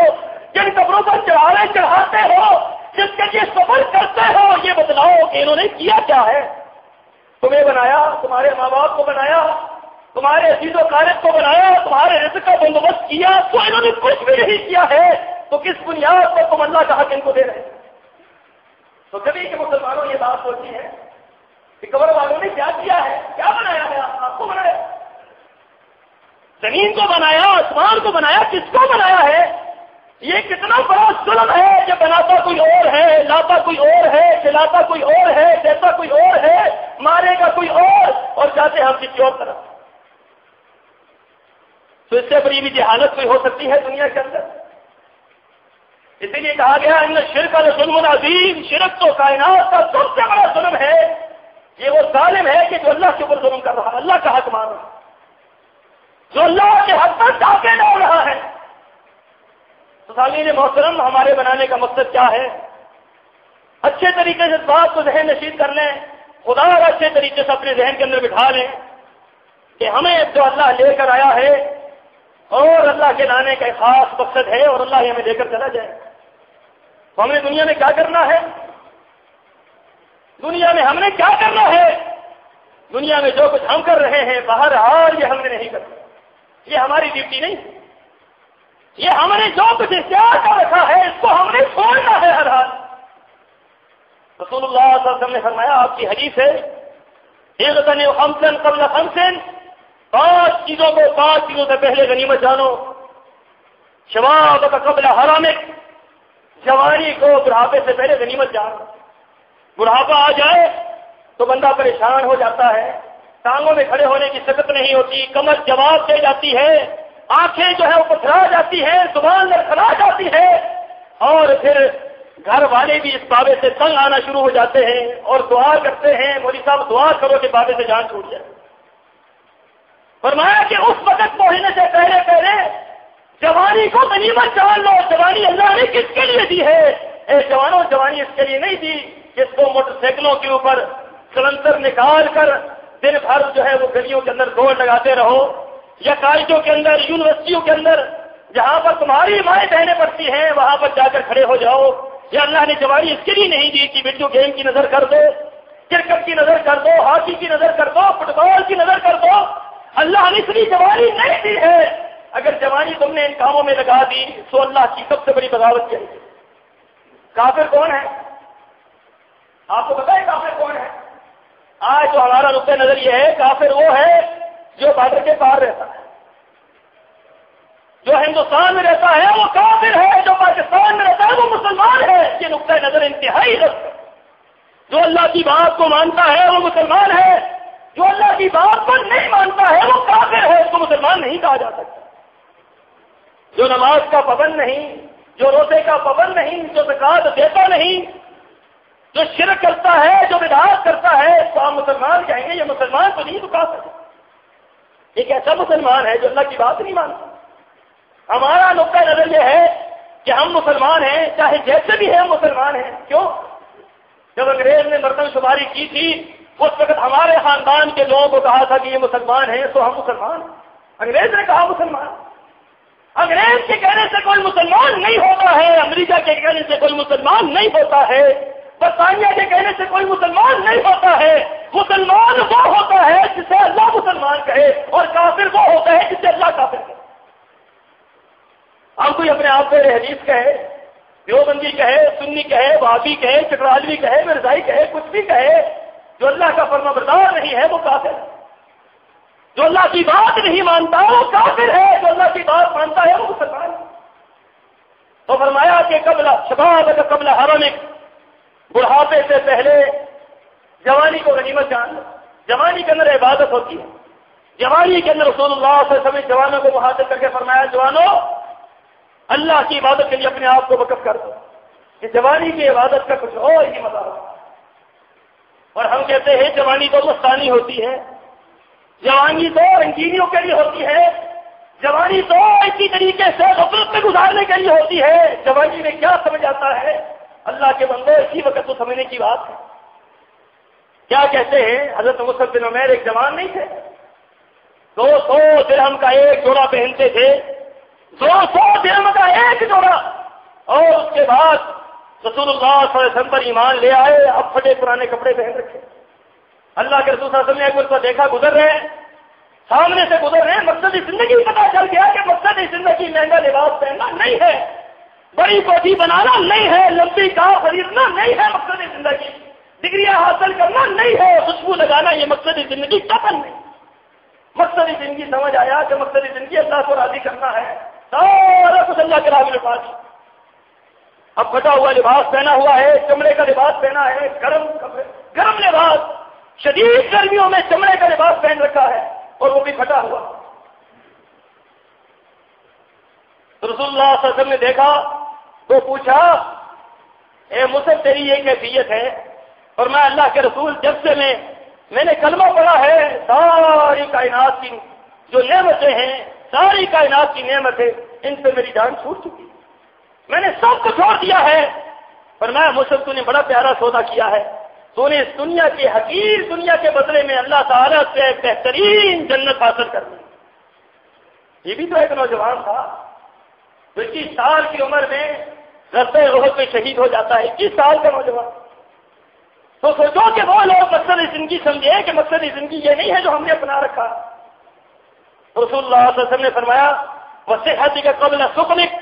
جن قبروں پر چڑھاوے چڑھاتے ہو, جس کے لیے صبر کرتے ہو, یہ بتلاؤ کہ انہوں نے کیا کیا ہے. تمہیں بنایا, تمہارے ماں باپ کو بنایا, تمہارے عزیز و قارب کو بنایا, تمہارے رزق کا بندوبست کیا, تو انہوں نے کچھ بھی نہیں کیا ہے. تو کس بنیاد پر تم اللہ کا حق ان کو دے رہے ہیں؟ تو کبھی کہ مسلمانوں یہ بات سوچی ہے کہ قبر والوں نے کیا کیا ہے, کیا بنایا ہے؟ آپ کو بنایا, زمین کو بنایا, آسمان کو بنایا, کس کو بنایا ہے؟ یہ کتنا بڑا ظلم ہے کہ بناتا کوئی اور ہے, لاتا کوئی اور ہے, کھلاتا کوئی اور ہے, دیتا کوئی اور ہے, مارے گا کوئی اور جاتے ہم کسی اور طرف. تو اس سے بڑی بھی جہالت کوئی ہو سکتی ہے دنیا کے اندر؟ اسی لیے کہا گیا ان شرک ظلم عظیم, شرک تو کائنات کا سب سے بڑا ظلم ہے. یہ وہ ظالم ہے کہ جو اللہ کے اوپر ظلم کر رہا ہے, اللہ کا حق مان رہا ہے, جو اللہ کے حق پر ڈاکے ڈال رہا ہے. تو سامعین محترم, ہمارے بنانے کا مقصد کیا ہے؟ اچھے طریقے سے اس بات کو ذہن نشین کر لیں, خدا اور اچھے طریقے سے اپنے ذہن کے اندر بٹھا لیں کہ ہمیں جو اللہ لے کر آیا ہے اور اللہ کے لانے کا ایک خاص مقصد ہے, اور اللہ ہمیں لے کر چلا جائے. تو ہم نے دنیا میں کیا کرنا ہے؟ دنیا میں ہم نے کیا کرنا ہے؟ دنیا میں جو کچھ ہم کر رہے ہیں بہرحال یہ ہم نے نہیں کرنا, یہ ہماری ڈیوٹی نہیں. یہ ہم نے جو کچھ اختیار کر رکھا ہے اس کو ہم نے چھوڑنا ہے ہر حال. رسول اللہ صلی اللہ علیہ وسلم نے فرمایا, آپ کی حدیث ہے, اغتنم خمسا قبل خمس, 5 چیزوں کو 5 چیزوں سے پہلے غنیمت جانو. شبابک قبل حرامک, جوانی کو بڑھاپے سے پہلے غنیمت جانو. بڑھاپا آ جائے تو بندہ پریشان ہو جاتا ہے, ٹانگوں میں کھڑے ہونے کی طاقت نہیں ہوتی, کمر جواب دے جاتی ہے, آنکھیں جو ہے وہ پتھرا جاتی ہیں, زبان لڑکھڑا جاتی ہے, اور پھر گھر والے بھی اس بابے سے تنگ آنا شروع ہو جاتے ہیں اور دعا کرتے ہیں, مولوی صاحب دعا کرو کہ بابے سے جان چھوٹ جائے. فرمایا کہ اس وقت پہنچنے سے پہلے پہلے جوانی کو غنیمت جان لو. جوانی اللہ نے کس کے لیے دی ہے؟ اے جوانوں, جوانی اس کے لیے نہیں دی جس کو موٹر سائیکلوں کے اوپر سلنسر نکال کر دن بھر جو ہے وہ گلیوں کے اندر دوڑ لگاتے رہو, یا کالجوں کے اندر, یونیورسٹیوں کے اندر جہاں پر تمہاری مائیں بہنیں پڑتی ہیں وہاں پر جا کر کھڑے ہو جاؤ. یا اللہ نے جوانی اس کے لیے نہیں دی کہ ویڈیو گیم کی نظر کر دو, کرکٹ کی نظر کر دو, ہاکی کی نظر کر دو, فٹ بال کی نظر کر دو. اللہ نے اس لیے جوانی نہیں دی ہے. اگر جوانی تم نے ان کاموں میں لگا دی تو اللہ کی سب سے بڑی بغاوت کیا ہے. کافر کون ہے؟ آپ کو پتا ہے کافر کون ہے؟ آج جو ہمارا نقطۂ نظر یہ ہے, کافر وہ ہے جو بارڈر کے پار رہتا ہے, جو ہندوستان میں رہتا ہے وہ کافر ہے, جو پاکستان میں رہتا ہے وہ مسلمان ہے. یہ نقطۂ نظر انتہائی غلط ہے. جو اللہ کی بات کو مانتا ہے وہ مسلمان ہے, جو اللہ کی بات پر نہیں مانتا ہے وہ کافر ہے, اس کو مسلمان نہیں کہا جا سکتا. جو نماز کا پابند نہیں, جو روزے کا پابند نہیں, جو زکات دیتا نہیں, جو شرک کرتا ہے, جو بدعات کرتا ہے, تو آپ مسلمان کہیں گے. یہ مسلمان تو نہیں تو کافر ہے. ایک ایسا مسلمان ہے جو اللہ کی بات نہیں مانتا. ہمارا نقطۂ نظر یہ ہے کہ ہم مسلمان ہیں, چاہے جیسے بھی ہیں ہم مسلمان ہیں. کیوں؟ جب انگریز نے مردم شماری کی تھی اس وقت ہمارے خاندان کے لوگوں کو کہا تھا کہ یہ مسلمان ہیں تو ہم مسلمان ہیں. انگریز نے کہا مسلمان. انگریز کے کہنے سے کوئی مسلمان نہیں ہوتا ہے, امریکہ کے کہنے سے کوئی مسلمان نہیں ہوتا ہے, برطانیہ کے کہنے سے کوئی مسلمان نہیں ہوتا ہے. مسلمان وہ ہوتا ہے جسے اللہ مسلمان کہے, اور کافر وہ ہوتا ہے جسے اللہ کافر کہے. ہم کوئی اپنے آپ کو حدیث کہے, دیوبندی کہے, سنی کہے, وہابی کہے, چکرالوی کہے, مرزائی کہے, کچھ بھی کہے, جو اللہ کا فرما بردار نہیں ہے وہ کافر ہے. جو اللہ کی بات نہیں مانتا وہ کافر ہے, جو اللہ کی بات مانتا ہے وہ مسلمان ہے. تو فرمایا کہ قبل شباب قبل حرمک, بڑھاپے سے پہلے جوانی کو غنیمت جان لو. جوانی کے اندر عبادت ہوتی ہے. جوانی کے اندر رسول اللہ صلی اللہ علیہ وسلم جوانوں کو مخاطب کر کے فرمایا جوانوں اللہ کی عبادت کے لیے اپنے آپ کو وقف کر دو. کہ جوانی کی عبادت کا کچھ اور ہی مزہ ہوتا ہے. اور ہم کہتے ہیں جوانی تو مستانی ہوتی ہے, جوانی تو رنگینیوں کے لیے ہوتی ہے, جوانی تو اسی طریقے سے غفلت میں گزارنے کے لیے ہوتی ہے. جوانی میں کیا سمجھ آتا ہے اللہ کے بندے, اسی وقت تو سمجھنے کی بات ہے. کیا کہتے ہیں حضرت مصعب بن عمیر ایک جوان نہیں تھے, 200 درہم کا ایک جوڑا پہنتے تھے, 200 درہم کا ایک جوڑا. اور اس کے بعد رسول اللہ صلی اللہ علیہ وسلم پر ایمان لے آئے, اب پھٹے پرانے کپڑے پہن رکھے. اللہ کے رسول صلی اللہ علیہ وسلم نے ایک مرتبہ دیکھا, گزر رہے ہیں, سامنے سے گزر رہے ہیں, مقصد زندگی پتا چل گیا کہ مقصد زندگی مہنگا لباس پہننا نہیں ہے, بڑی کوٹھی بنانا نہیں ہے, لمبی کار خریدنا نہیں ہے مقصد زندگی, ڈگریاں حاصل کرنا نہیں ہے, خوشبو لگانا یہ مقصد زندگی قتل نہیں. مقصد زندگی سمجھ آیا کہ مقصد زندگی اللہ کو راضی کرنا ہے, سارا کچھ اللہ کے راضی لباس. اب پھٹا ہوا لباس پہنا ہوا ہے, چمڑے کا لباس پہنا ہے, گرم لباس, شدید گرمیوں میں چمڑے کا لباس پہن رکھا ہے اور وہ بھی پھٹا ہوا. تو رسول اللہ صلی اللہ علیہ وسلم نے دیکھا تو پوچھا اے مصعب تیری یہ کیفیت ہے؟ اور میں اللہ کے رسول جب سے میں نے کلمہ پڑھا ہے ساری کائنات کی جو نعمتیں ہیں, ساری کائنات کی نعمتیں, ان سے میری جان چھوٹ چکی, میں نے سب کو چھوڑ دیا ہے. پر میں مصعب تو نے بڑا پیارا سودا کیا ہے, تو نے اس دنیا کے حقیر دنیا کے بدلے میں اللہ تعالیٰ سے بہترین جنت حاصل کر لی. یہ بھی تو ایک نوجوان تھا, 21 سال کی عمر میں غزوہ احد میں شہید ہو جاتا ہے, 21 سال کا نوجوان. تو سوچو کہ وہ لوگ مقصد زندگی سمجھے کہ مقصد زندگی یہ نہیں ہے جو ہم نے اپنا رکھا. رسول اللہ صلی اللہ علیہ وسلم نے فرمایا وصحتک قبل سقمک,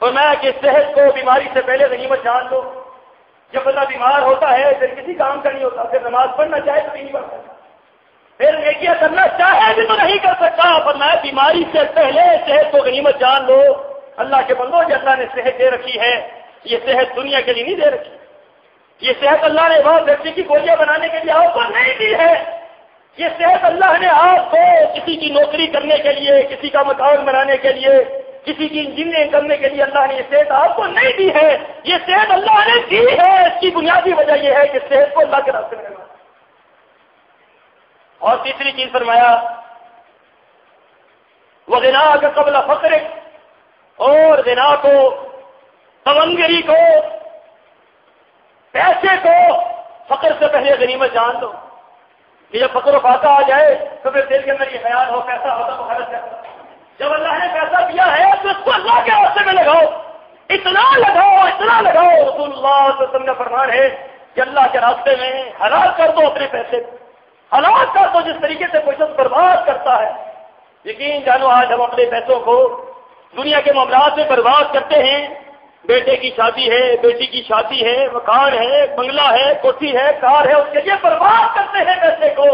فرمایا کہ صحت کو بیماری سے پہلے غنیمت جان لو. جب بندہ بیمار ہوتا ہے پھر کسی کام کا نہیں ہوتا, پھر نماز پڑھنا چاہے تو نہیں پڑھ سکتا, پھر نیکیاں کرنا چاہے بھی تو نہیں کر سکتا. فرمایا بیماری سے پہلے صحت کو غنیمت جان لو. اللہ کے بندوں جو اللہ نے صحت دے رکھی ہے, یہ صحت دنیا کے لیے نہیں دے رکھی. یہ صحت اللہ نے بہت ویکسی کی گولیاں بنانے کے لیے آپ کو نہیں دی ہے. یہ صحت اللہ نے آپ کو کسی کی نوکری کرنے کے لیے, کسی کا مکان بنانے کے لیے, کسی کی انجینئرنگ کرنے کے لیے اللہ نے یہ صحت آپ کو نہیں دی ہے. یہ صحت اللہ نے دی ہے, اس کی بنیادی وجہ یہ ہے کہ صحت کو اللہ کے راستے میں لگانا. اور تیسری چیز فرمایا وہ غنا کا قبل فقر, اور غنا کو, تمنگری کو, پیسے کو فقر سے پہلے غنیمت جان دو. کہ جب فقر و فاقہ آ جائے تو پھر دل کے اندر یہ خیال ہو پیسہ ہوتا تو خرچ کرتا. جب اللہ نے پیسہ دیا ہے تو اس کو اللہ کے راستے میں لگاؤ, اتنا لگاؤ, اتنا لگاؤ. رسول اللہ صلی اللہ علیہ وسلم کا فرمان ہے کہ اللہ کے راستے میں حلال کر دو اپنے پیسے, حلال کر دو. جس طریقے سے کوئی شخص برباد کرتا ہے, یقین جانو آج ہم اپنے پیسوں کو دنیا کے معاملات میں برباد کرتے ہیں. بیٹے کی شادی ہے, بیٹی کی شادی ہے, مکان ہے, بنگلہ ہے, کوٹھی ہے, کار ہے, اس کے لیے برباد کرتے ہیں پیسے کو.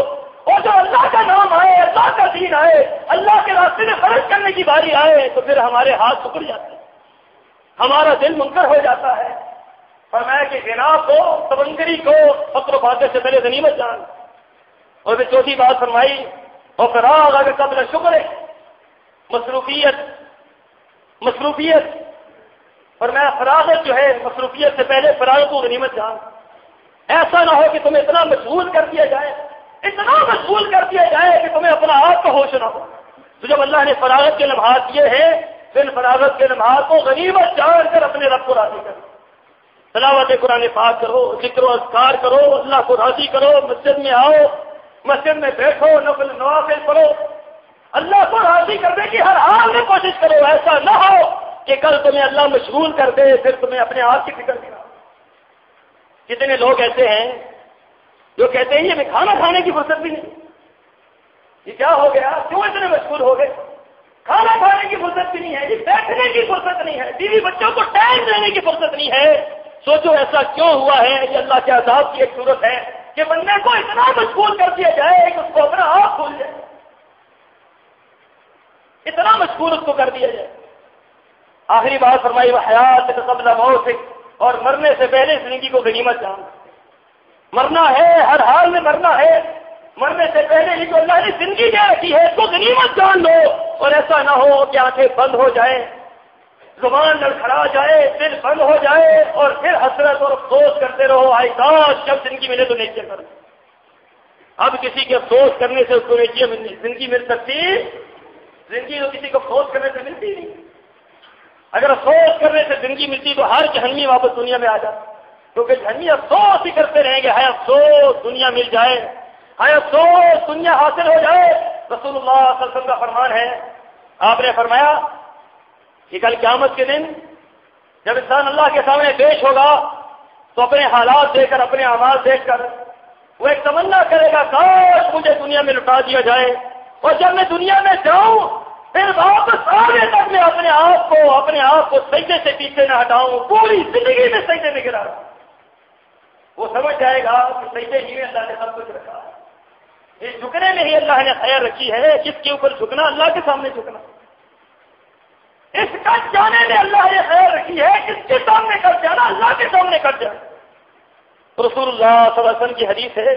اور جو اللہ کا نام آئے, اللہ کا دین آئے, اللہ کے راستے میں خرچ کرنے کی باری آئے تو پھر ہمارے ہاتھ سکڑ جاتے ہیں, ہمارا دل منکر ہو جاتا ہے. فرمایا کہ غنا کو, تمنگری کو فقر و فاقے سے پہلے غنیمت جان. اور پھر چوتھی بات فرمائی اور فراغ اگر قبل شکر, مصروفیت. اور میں فراغت جو ہے مصروفیت سے پہلے فراغت کو غنیمت جان. ایسا نہ ہو کہ تمہیں اتنا مشغول کر دیا جائے, اتنا مشغول کر دیا جائے کہ تمہیں اپنا آپ کا ہوش نہ ہو. تو جب اللہ نے فراغت کے لمحات دیے ہیں پھر فراغت کے لمحات کو غنیمت جان کر اپنے رب کو راضی کرو. تلاوت قرآن پاک کرو, ذکر و اذکار کرو, اللہ کو راضی کرو, مسجد میں آؤ, مسجد میں بیٹھو, نوافل پڑھو, اللہ کو راضی کرنے کی ہر حال میں کوشش کرو. ایسا نہ ہو کہ کل تمہیں اللہ مشغول کر دے پھر تمہیں اپنے آپ کی فکر نہیں. کتنے لوگ ایسے ہیں جو کہتے ہیں یہ میں کھانا کھانے کی فرصت بھی نہیں, یہ کیا ہو گیا, کیوں اتنے مشغول ہو گئے, کھانا کھانے کی فرصت بھی نہیں ہے, یہ بیٹھنے کی فرصت نہیں ہے, بیوی بچوں کو ٹائم دینے کی فرصت نہیں ہے. سوچو ایسا کیوں ہوا ہے. یہ اللہ کے عذاب کی ایک صورت ہے کہ بندے کو اتنا مشغول کر دیا جائے کہ اس کو اپنا آپ بھول جائے, اتنا مشغول اس کو کر دیا جائے. آخری بات فرمائی وہ حیات قبل موت, اور مرنے سے پہلے زندگی کو غنیمت جان. مرنا ہے، ہر حال میں مرنا ہے، مرنے سے پہلے ہی جو اللہ نے زندگی دے رکھی ہے اس کو غنیمت جان لو، اور ایسا نہ ہو کہ آنکھیں بند ہو جائیں، زبان لڑکھڑا جائے، دل بند ہو جائے، اور پھر حسرت اور افسوس کرتے رہو، ہائے کاش جب زندگی ملے تو نیچے کر۔ اب کسی کے افسوس کرنے سے اس کو زندگی مل سکتی؟ زندگی تو کسی کو افسوس کرنے سے ملتی نہیں۔ اگر افسوس کرنے سے زندگی ملتی تو ہر جہنمی واپس دنیا میں آ جاتا، کیونکہ جہنمی افسوس ہی کرتے رہیں گے، ہائے افسوس دنیا مل جائے، ہائے افسوس دنیا حاصل ہو جائے۔ رسول اللہ صلی اللہ علیہ وسلم کا فرمان ہے، آپ نے فرمایا کہ کل قیامت کے دن جب انسان اللہ کے سامنے پیش ہوگا تو اپنے حالات دیکھ کر، اپنے اعمال دیکھ کر وہ ایک تمنا کرے گا کاش مجھے دنیا میں لٹا دیا جائے، اور جب میں دنیا میں جاؤں پھر واپس آنے تک میں اپنے آپ کو سجدے سے پیچھے نہ ہٹاؤں، پوری زندگی میں سجدے میں گرا رہا۔ وہ سمجھ جائے گا کہ سجدے ہی میں اللہ نے سب کچھ رکھا ہے، اس جھکنے میں ہی اللہ نے خیر رکھی ہے، کس کے اوپر جھکنا؟ اللہ کے سامنے جھکنا، اس کٹ جانے میں اللہ نے خیر رکھی ہے، کس کے سامنے کٹ جانا؟ اللہ کے سامنے کٹ جانا۔ رسول اللہ صلی اللہ علیہ وسلم کی حدیث ہے،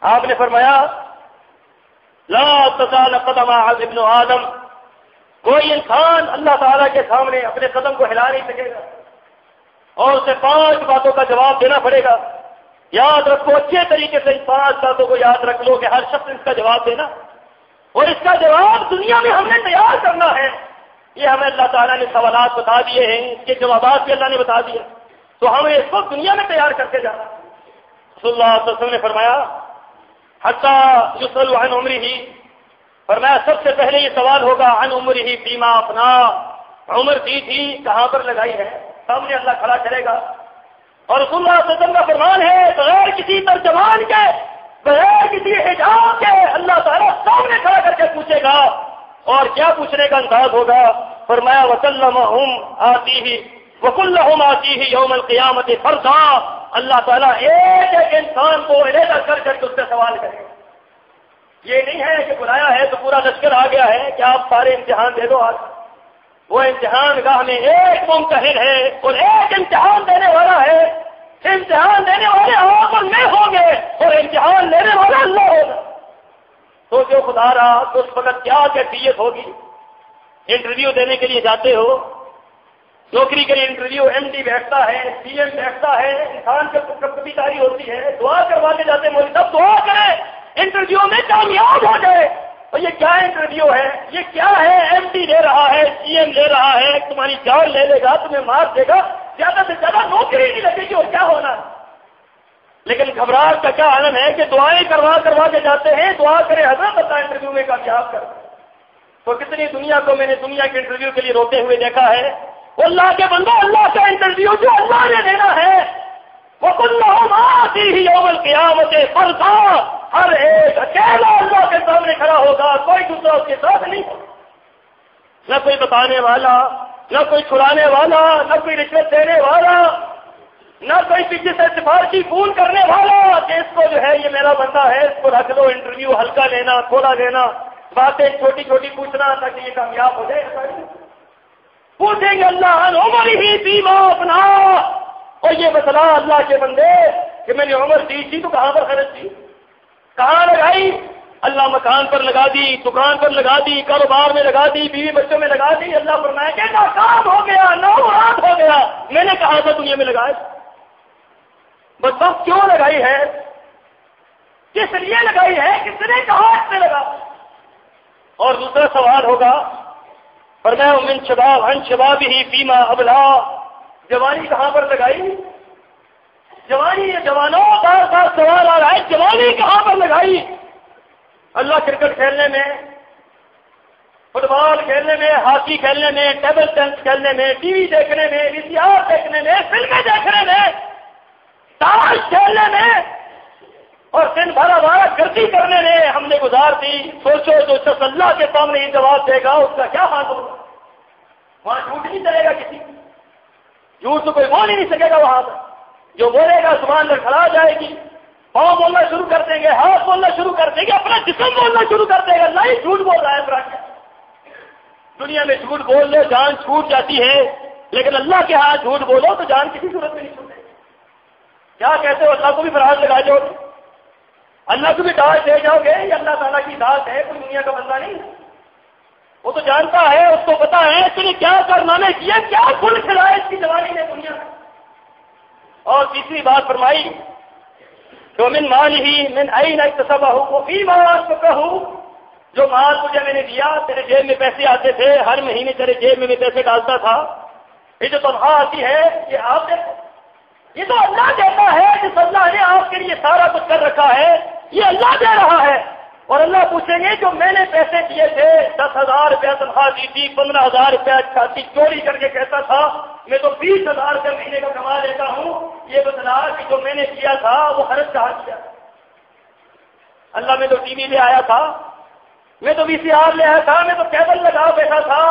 آپ نے فرمایا لا تزال قدم ابن آدم، کوئی انسان اللہ تعالیٰ کے سامنے اپنے قدم کو ہلا نہیں سکے گا اور اسے 5 باتوں کا جواب دینا پڑے گا۔ یاد رکھو، اچھے طریقے سے ان 5 باتوں کو یاد رکھ لو کہ ہر شخص اس کا جواب دینا، اور اس کا جواب دنیا میں ہم نے تیار کرنا ہے۔ یہ ہمیں اللہ تعالیٰ نے سوالات بتا دیے ہیں، اس کے جوابات بھی اللہ نے بتا دیے، تو ہمیں اس وقت دنیا میں تیار کر کے جانا۔ رسول اللہ صلی اللہ علیہ وسلم نے فرمایا حتی یسأل عن عمرہ، فرمایا سب سے پہلے یہ سوال ہوگا عن عمرہ فیما افنا، عمر دی تھی کہاں پر لگائی ہے، سامنے اللہ کھڑا کرے گا۔ اور رسول اللہ صلی اللہ علیہ وسلم کا فرمان ہے بغیر کسی ترجمان کے، بغیر کسی حجاب کے اللہ تعالیٰ سامنے کھڑا کر کے پوچھے گا، اور کیا پوچھنے کا انداز ہوگا؟ فرمایا وَسَلَّمَهُمْ آتِيهِ وَكُلَّهُمْ آتِيهِ يَوْمَ الْقِيَامَةِ فَرْضًا، اللہ تعالیٰ ایک ایک انسان کو علیحدہ کر کے اس سے سوال کرے گا۔ یہ نہیں ہے کہ بلایا ہے تو پورا لشکر آ گیا ہے کہ آپ سارے امتحان دے دو آج، وہ امتحان گاہ میں ایک ممتحن ہے اور ایک امتحان دینے والا ہے، امتحان دینے والے آپ اور میں ہوں گے اور امتحان لینے والا اللہ ہوگا۔ تو جو خدا رہا تو اس وقت کیا کیفیت ہوگی؟ انٹرویو دینے کے لیے جاتے ہو، نوکری کے لیے انٹرویو، ایم ڈی بیٹھتا ہے، سی ایم بیٹھتا ہے، انسان کی کبھی داری ہوتی ہے، دعا کروا کے جاتے ہیں، مولوی صاحب دعا کریں انٹرویو میں کامیاب ہو جائے۔ اور یہ کیا انٹرویو ہے؟ یہ کیا ہے؟ ایم ڈی لے رہا ہے، سی ایم لے رہا ہے، تمہاری جان لے لے گا، تمہیں مار دے گا، زیادہ سے زیادہ نوکری نہیں لگے گی، اور کیا ہونا ہے؟ لیکن گھبراہٹ کا کیا عالم ہے کہ دعائیں کروا کے جاتے ہیں، دعا کرے حضرت اللہ انٹرویو میں کامیاب کر۔ تو کتنی دنیا کو میں نے دنیا کے انٹرویو کے لیے روتے ہوئے دیکھا ہے۔ اللہ کے بندو، اللہ کا انٹرویو جو اللہ نے دینا ہے وَكُلُّهُمْ آتِيهِ يَوْمَ الْقِيَامَةِ فَرْضًا، ہر ایک اکیلا اللہ کے سامنے کھڑا ہوگا، کوئی دوسرا اس کے ساتھ نہیں ہوگا، نہ کوئی بتانے والا، نہ کوئی چھڑانے والا، نہ کوئی رشوت دینے والا، نہ کوئی پیچھے سے سفارشی فون کرنے والا کہ اس کو جو ہے یہ میرا بندہ ہے، اس کو رکھ لو، انٹرویو ہلکا لینا، تھوڑا لینا، باتیں چھوٹی چھوٹی پوچھنا تاکہ یہ کامیاب ہو جائے۔ پوچھیں گے اللہ عن عمرہ فیما افنا، اور یہ بتلا اللہ کے بندے کہ میں نے عمر دی تھی تو کہاں پر خرچ کی، کہاں لگائی؟ اللہ مکان پر لگا دی، دکان پر لگا دی، کاروبار میں لگا دی، بیوی بچوں میں لگا دی۔ اللہ فرمایا کہ ناکام ہو گیا، نامراد ہو گیا، میں نے کہا تھا دنیا میں لگائے، بس وقت کیوں لگائی ہے، کس لیے لگائی ہے، کس نے کہا اس سے لگا؟ اور دوسرا سوال ہوگا فرمایا من شباب عن شبابہ فیما ابلا، جوانی کہاں پر لگائی؟ جوانی، جوانوں بار بار سوال آ رہا ہے، جوانی کہاں پر لگائی؟ اللہ کرکٹ کھیلنے میں، فٹ بال کھیلنے میں، ہاکی کھیلنے میں، ٹیبل ٹینس کھیلنے میں، ٹی وی دیکھنے میں، وی سی آر دیکھنے میں، فلمیں دیکھنے میں، تاش کھیلنے میں، اور دن بھر ہمارا گردی کرنے میں ہم نے گزار دی۔ سوچو جو شخص اللہ کے سامنے یہ جواب دے گا اس کا کیا حال ہوگا؟ وہاں جھوٹ نہیں چلے گا، کسی جھوٹ تو کوئی بول ہی نہیں سکے گا وہاں پر، جو بولے گا زبان لڑکھڑا جائے گی، پاؤں بولنا شروع کر دیں گے، ہاتھ بولنا شروع کر دیں گے، اپنا جسم بولنا شروع کر دے گا، اللہ ہی جھوٹ بول رہا ہے۔ براہ دنیا میں جھوٹ بول لو جان چھوٹ جاتی ہے، لیکن اللہ کے ہاتھ جھوٹ بولو تو جان کسی صورت میں نہیں چھوٹے۔ کیا کہتے ہو؟ اللہ کو بھی فرحت لگا جاؤ گے، اللہ کو بھی دعوت دے جاؤ گے؟ یہ اللہ تعالیٰ کی ذات ہے، کوئی دنیا کا بندہ نہیں ہے۔ وہ تو جانتا ہے، اس کو پتا ہے اس نے کیا کارنامے کیے، کیا گل کھلائے اس کی جوانی نے دنیا میں۔ اور تیسری بات فرمائی تو من مال ہی من این اکتسبہ وفیما انفقہ، جو مال تجھے میں نے دیا، تیرے جیب میں پیسے آتے تھے، ہر مہینے تیرے جیب میں پیسے ڈالتا تھا، یہ جو تنخواہ آتی ہے یہ آپ دیکھو، یہ تو اللہ دیتا ہے، جس اللہ نے آپ کے لیے سارا کچھ کر رکھا ہے یہ اللہ دے رہا ہے۔ اور اللہ پوچھیں گے جو میں نے پیسے دیے تھے، 10,000 روپیہ تنخواہ دی تھی، 15,000 روپیہ چھاتی چوری کر کے کہتا تھا میں تو 20,000 روپیہ مہینے کا کما لیتا ہوں، یہ بتلا کہ جو میں نے کیا تھا وہ خرچ کہاں کیا؟ اللہ میں تو ٹی وی لے آیا تھا، میں تو VCR لے آیا تھا، میں تو کیبل لگا بیٹھا تھا،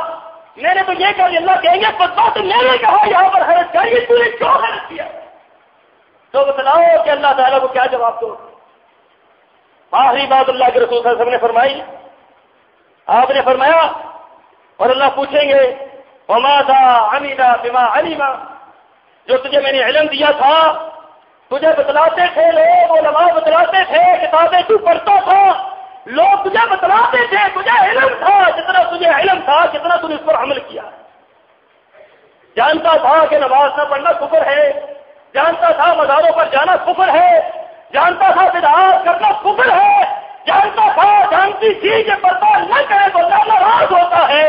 میں نے تو یہ کہا، اللہ کہیں گے پتا تو میں نے کہا یہاں پر خرچ کریے، تو نے کیوں خرچ کیا؟ تو بتلاؤ کہ اللہ تعالیٰ کو کیا جواب دو؟ آخری بات اللہ کے رسول صلی اللہ علیہ وسلم نے فرمائی، آپ نے فرمایا اور اللہ پوچھیں گے وَمَاذَا عَمِلَ بِمَا عَلِمَ، جو تجھے میں نے علم دیا تھا، تجھے بتلاتے تھے لوگ، علماء بتلاتے تھے، کتابیں تو پڑھتا تھا، لوگ تجھے بتلاتے تھے، تجھے علم تھا، جتنا تجھے علم تھا کتنا تم نے اس پر عمل کیا؟ جانتا تھا کہ نماز نہ پڑھنا کفر ہے، جانتا تھا مزاروں پر جانا کفر ہے، جانتا تھا بدعات کرنا کفر ہے، جانتا تھا جانتی تھی کہ پردہ نہ کرے تو اللہ ناراض ہوتا ہے،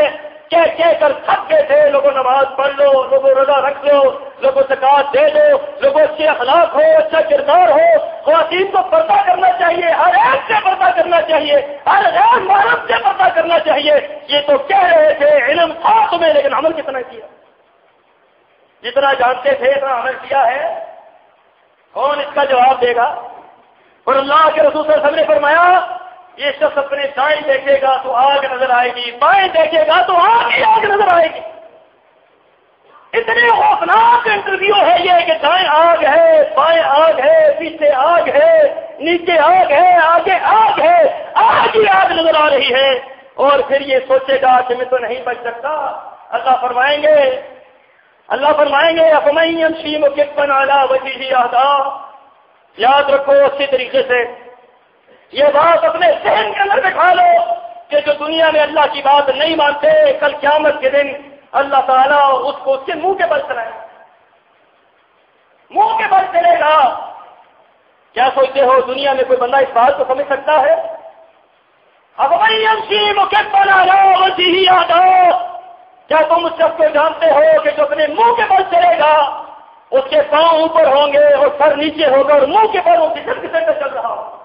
کہہ کر تھک گئے تھے، لوگوں نماز پڑھ لو، لوگوں روزہ رکھ لو، لوگوں زکات دے دو، لوگوں اچھے اخلاق ہو، اچھا کردار ہو، خواتین کو پردہ کرنا چاہیے، ہر ایک سے پردہ کرنا چاہیے، ہر غیر محرم سے پردہ کرنا چاہیے، یہ تو کہہ رہے تھے، علم تھا تمہیں، لیکن عمل کتنا کیا؟ جتنا جانتے تھے اتنا عمل کیا ہے؟ کون اس کا جواب دے گا؟ اور اللہ کے رسول صلی اللہ علیہ وسلم نے فرمایا یہ شخص اپنے دائیں دیکھے گا تو آگ نظر آئے گی، بائیں دیکھے گا تو آگ نظر آئے گی۔ اتنے خوفناک انٹرویو ہے یہ کہ دائیں آگ ہے، بائیں آگ ہے، پیچھے آگ ہے، نیچے آگ ہے، آگے آگ ہے، آگ ہی آگ نظر آ رہی ہے، اور پھر یہ سوچے گا کہ میں تو نہیں بچ سکتا۔ اللہ فرمائیں گے افمن یمشی مکبا علی وجہہ اہدی، یاد رکھو اچھی طریقے سے یہ بات اپنے ذہن کے اندر بٹھا لو کہ جو دنیا میں اللہ کی بات نہیں مانتے، کل قیامت کے دن اللہ تعالیٰ اس کو اس کے منہ کے بل چلائے گا، منہ کے بل چلے گا۔ کیا سوچتے ہو دنیا میں کوئی بندہ اس بات کو سمجھ سکتا ہے؟ افمن یمشی مکبا علی وجہہ اہدی، کیا تم اس شخص کو جانتے ہو کہ جو اپنے منہ کے بل چلے گا اس کے پاؤں اوپر ہوں گے اور سر نیچے ہوگا اور منہ کے بل وہ کسن کسن کا چل رہا ہوگا؟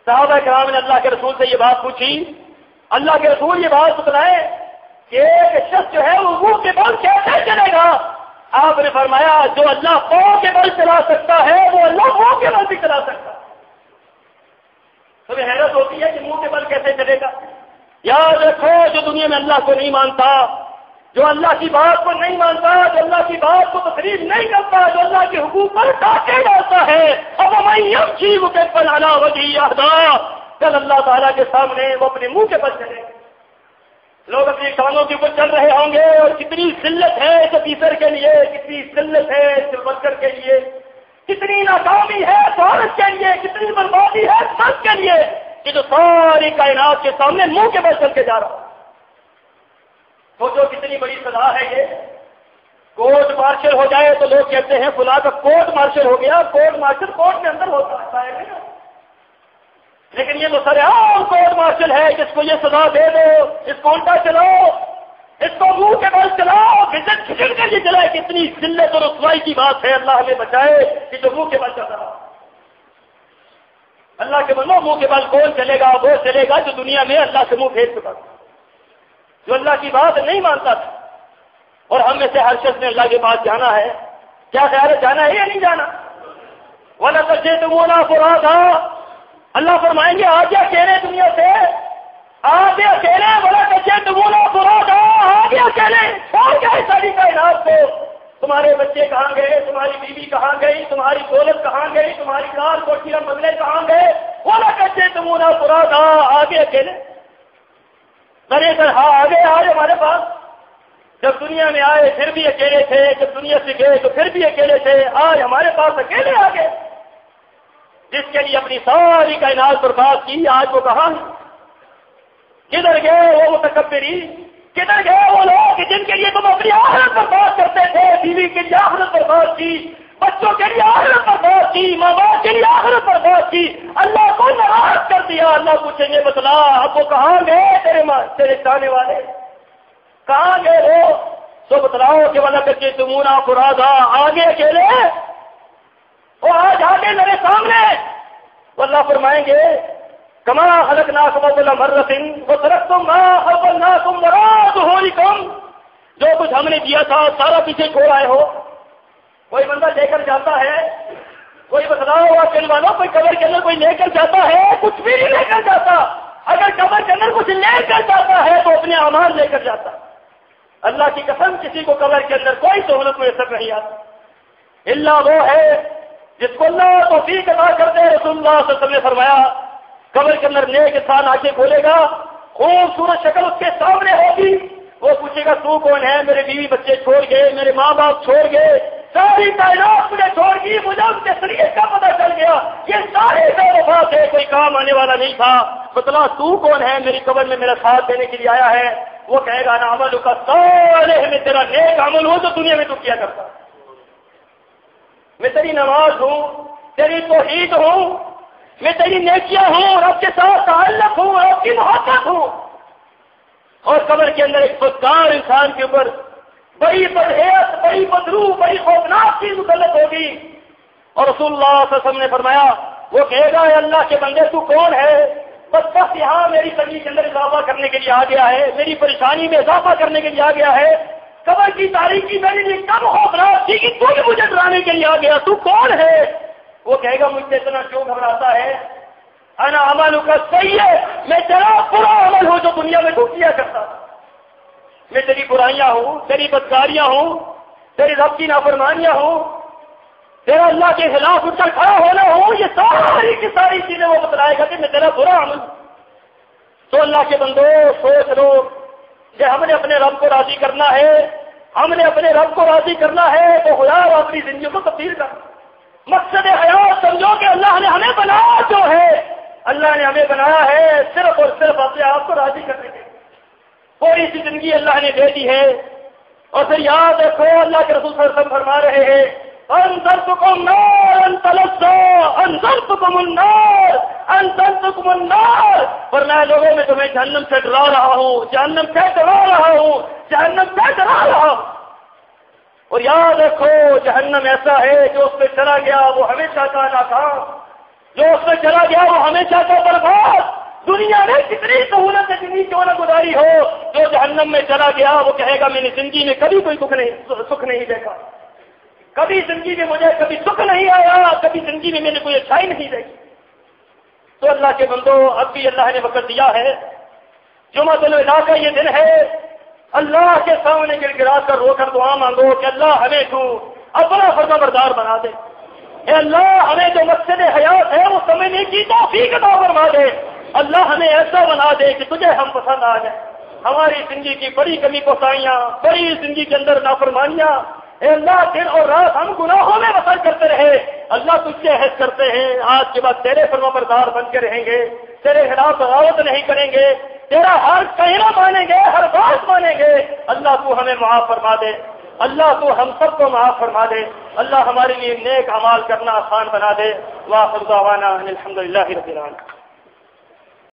صحابہ کرام نے اللہ کے رسول سے یہ بات پوچھی، اللہ کے رسول یہ بات بتلائے کہ ایک شخص جو ہے وہ منہ کے بل کیسے چلے گا؟ آپ نے فرمایا جو اللہ پاؤں کے بل چلا سکتا ہے وہ اللہ منہ کے بل بھی چلا سکتا ہے۔ تمہیں حیرت ہوتی ہے کہ منہ کے بل کیسے چلے گا؟ یاد رکھو جو دنیا میں اللہ کو نہیں مانتا، جو اللہ کی بات کو نہیں مانتا، جو اللہ کی بات کو تسلیم نہیں کرتا، جو اللہ کے حقوق پر ڈاکے ڈالتا ہے، افمن یمشی مکبا علی وجہہ اہدی، کل اللہ تعالیٰ کے سامنے وہ اپنے منہ کے بل چلے گا۔ لوگ اپنی کانوں کے اوپر چل رہے ہوں گے اور کتنی ذلت ہے اس افیسر کے لیے، کتنی ذلت ہے اس ورکر کے لیے، کتنی ناکامی ہے عورت کے لیے، کتنی بربادی ہے مرد کے لیے کہ جو ساری کائنات کے سامنے منہ کے بل چل کے جا رہا۔ سوچو کتنی بڑی سزا ہے یہ۔ کورٹ مارشل ہو جائے تو لوگ کہتے ہیں فلاں کا کورٹ مارشل ہو گیا، کورٹ مارشل کورٹ کے اندر ہوتا ہے، لیکن یہ تو سرعام کورٹ مارشل ہے کہ اس کو یہ سزا دے دو، اس کو الٹا چلاؤ، اس کو منہ کے بل چلاؤ، گھسٹ کھچڑ کر یہ چلائے۔ کتنی ذلت اور رسوائی کی بات ہے، اللہ ہمیں بچائے کہ جو منہ کے بل چل رہا۔ اللہ کے بندوں منہ کے بل کون چلے گا؟ وہ چلے گا جو دنیا میں اللہ سے منہ پھیر چکا تھا، جو اللہ کی بات نہیں مانتا تھا۔ اور ہم میں سے ہر شخص نے اللہ کے پاس جانا ہے، کیا خیال ہے جانا ہے یا نہیں جانا؟ وَلَقَدْ جِئْتُمُونَا فُرَادًا، اللہ فرمائیں گے آگے اکیلے دنیا سے، آگے اکیلے، وَلَقَدْ جِئْتُمُونَا فُرَادًا، آگے اکیلے، چھوڑ گئے ساری کائنات کو۔ تمہارے بچے کہاں گئے؟ تمہاری بیوی کہاں گئی؟ تمہاری دولت کہاں گئی؟ تمہاری کار کوٹیاں بنگلے کہاں گئے؟ وَلَقَدْ جِئْتُمُونَا فُرَادًا، آگے اکیلے۔ ارے سر ہاں آگے آئے ہمارے پاس، جب دنیا میں آئے پھر بھی اکیلے تھے، جب دنیا سے گئے تو پھر بھی اکیلے تھے، آج ہمارے پاس اکیلے آ گئے۔ جس کے لیے اپنی ساری کائنات برباد کی، آج وہ کہاں ہے؟ کدھر گئے وہ متکبری؟ کدھر گئے وہ لوگ جن کے لیے تم اپنی آخرت برباد کرتے تھے؟ بیوی کے لیے آخرت برباد کی، بچوں کے لیے آخرت برباد کی، ماں باپ کے لیے آخرت برباد کی، اللہ کو ناراض کر دیا۔ اللہ پوچھیں گے بتلا اب وہ کہاں گئے؟ تیرے چاہنے والے کہاں گئے وہ؟ تو بتلاؤ کہ والا کر کے تمونا فرادہ آگے اکیلے وہ آج آگے میرے سامنے۔ تو اللہ فرمائیں گے کما خلقناکم اول مرۃ وترکتم ما خولناکم وراء ظہورکم، جو کچھ ہم نے دیا تھا سارا پیچھے چھوڑ آئے ہو۔ کوئی بندہ لے کر جاتا ہے، کوئی بتلاؤ آپ کے والوں، کوئی قبر کے اندر کوئی لے کر جاتا ہے؟ کچھ بھی نہیں لے کر جاتا۔ اگر قبر کے اندر کچھ لے کر جاتا ہے تو اپنے اعمال لے کر جاتا۔ اللہ کی قسم کسی کو قبر کے اندر کوئی سہولت میسر نہیں آتی الا وہ ہے جس کو اللہ توفیق عطا کر دے۔ رسول اللہ صلی اللہ علیہ وسلم نے فرمایا قبر کے اندر نیک انسان آنکھیں کھولے گا، خوبصورت شکل اس کے سامنے ہوگی، وہ پوچھے گا تو کون ہے؟ میرے بیوی بچے چھوڑ گئے، میرے ماں باپ چھوڑ گئے، ساری کائنات مجھے چھوڑ گئی، مجھے ان کے شریعت کا پتہ چل گیا، یہ سارے بے وفا تھے، کوئی کام آنے والا نہیں تھا، بتلا تو کون ہے؟ میری قبر میں میرا ساتھ دینے کے لیے آیا ہے۔ وہ کہے گا نا عمل کا صالح، میں تیرا نیک عمل ہوں جو دنیا میں تو کیا کرتا، میں تیری نماز ہوں، تیری توحید ہوں، میں تیری نیکیاں ہوں، رب کے ساتھ تعلق ہوں، رب کی محبت ہوں۔ اور قبر کے اندر ایک بدکار انسان کے اوپر بڑی بدحیث، بڑی بدرو، بڑی خوفناک چیز مسلط ہوگی۔ اور رسول اللہ صلی اللہ علیہ وسلم نے فرمایا وہ کہے گا اے اللہ کے بندے تو کون ہے؟ بس یہاں میری تنگی کے اندر اضافہ کرنے کے لیے آ گیا ہے، میری پریشانی میں اضافہ کرنے کے لیے آ گیا ہے، قبر کی تاریخی میرے لیے کم خوفناک تھی کہ تو بھی مجھے ڈرانے کے لیے آ گیا، تو کون ہے؟ وہ کہے گا مجھ سے اتنا کیوں گھبراتا ہے؟ انا عمل کا صحیح ہے، میں تیرا برا عمل ہوں جو دنیا میں تو کیا کرتا، میں تیری برائیاں ہوں، تیری بدکاریاں ہوں، تیری رب کی نافرمانیاں ہوں، تیرا اللہ کے خلاف اٹھ کر کھڑا ہونا ہوں، یہ ساری کی ساری چیزیں وہ بتلائے گا کہ میں تیرا برا عمل۔ تو اللہ کے بندو سوچ لو کہ ہم نے اپنے رب کو راضی کرنا ہے، ہم نے اپنے رب کو راضی کرنا ہے تو خدا اپنی زندگی کو تبدیل کر۔ مقصد حیات سمجھو کہ اللہ نے ہمیں بنایا جو ہے، اللہ نے ہمیں بنایا ہے صرف اور صرف اپنے آپ کو راضی کرنے کے لیے۔ کوئی سی زندگی اللہ نے دے دی ہے، اور پھر یاد رکھو اللہ کے رسول صلی اللہ علیہ وسلم فرما رہے ہیں انذرتکم نارا تلظی، انذرتکم النار، انذرتکم النار، فرمایا لوگوں میں تمہیں جہنم سے ڈرا رہا ہوں، جہنم سے ڈرا رہا ہوں، جہنم سے ڈرا رہا ہوں۔ اور یاد رکھو جہنم ایسا ہے جو اس پہ چلا گیا وہ ہمیشہ کا ناکام، جو اس پہ چلا گیا وہ ہمیشہ کا برباد۔ دنیا میں کتنی سہولت زندگی کیوں نہ گزاری ہو، جو جہنم میں چلا گیا وہ کہے گا میں نے زندگی میں کبھی کوئی سکھ نہیں دیکھا، کبھی زندگی میں مجھے کبھی سکھ نہیں آیا، کبھی زندگی میں میں نے کوئی اچھائی نہیں دیکھی۔ تو اللہ کے بندو اب بھی اللہ نے وقت دیا ہے، جمعۃ الوداع کا یہ دن ہے، اللہ کے سامنے گر گرا کر رو کر دعا مانگو کہ اللہ ہمیں تو اپنا فرما بردار بنا دے، اے اللہ ہمیں جو مقصد حیات ہے وہ سمجھنے کی توفیق عطا فرما دے، اللہ ہمیں ایسا بنا دے کہ تجھے ہم پسند آ جائیں۔ ہماری زندگی کی بڑی کمی کوتاہیاں، بڑی زندگی کے اندر نافرمانیاں، اے اللہ دن اور رات ہم گناہوں میں بسر کرتے رہے، اللہ تجھ سے عہد کرتے ہیں آج کے بعد تیرے فرما بردار بن کے رہیں گے، تیرے خلاف بغاوت نہیں کریں گے، تیرا ہر کہنا مانیں گے، ہر بات مانیں گے۔ اللہ تو ہمیں معاف فرما دے، اللہ تو ہم سب کو معاف فرما دے، اللہ ہمارے لیے نیک اعمال کرنا آسان بنا دے۔ وآخر دعوانا ان الحمد للہ رب العالمین۔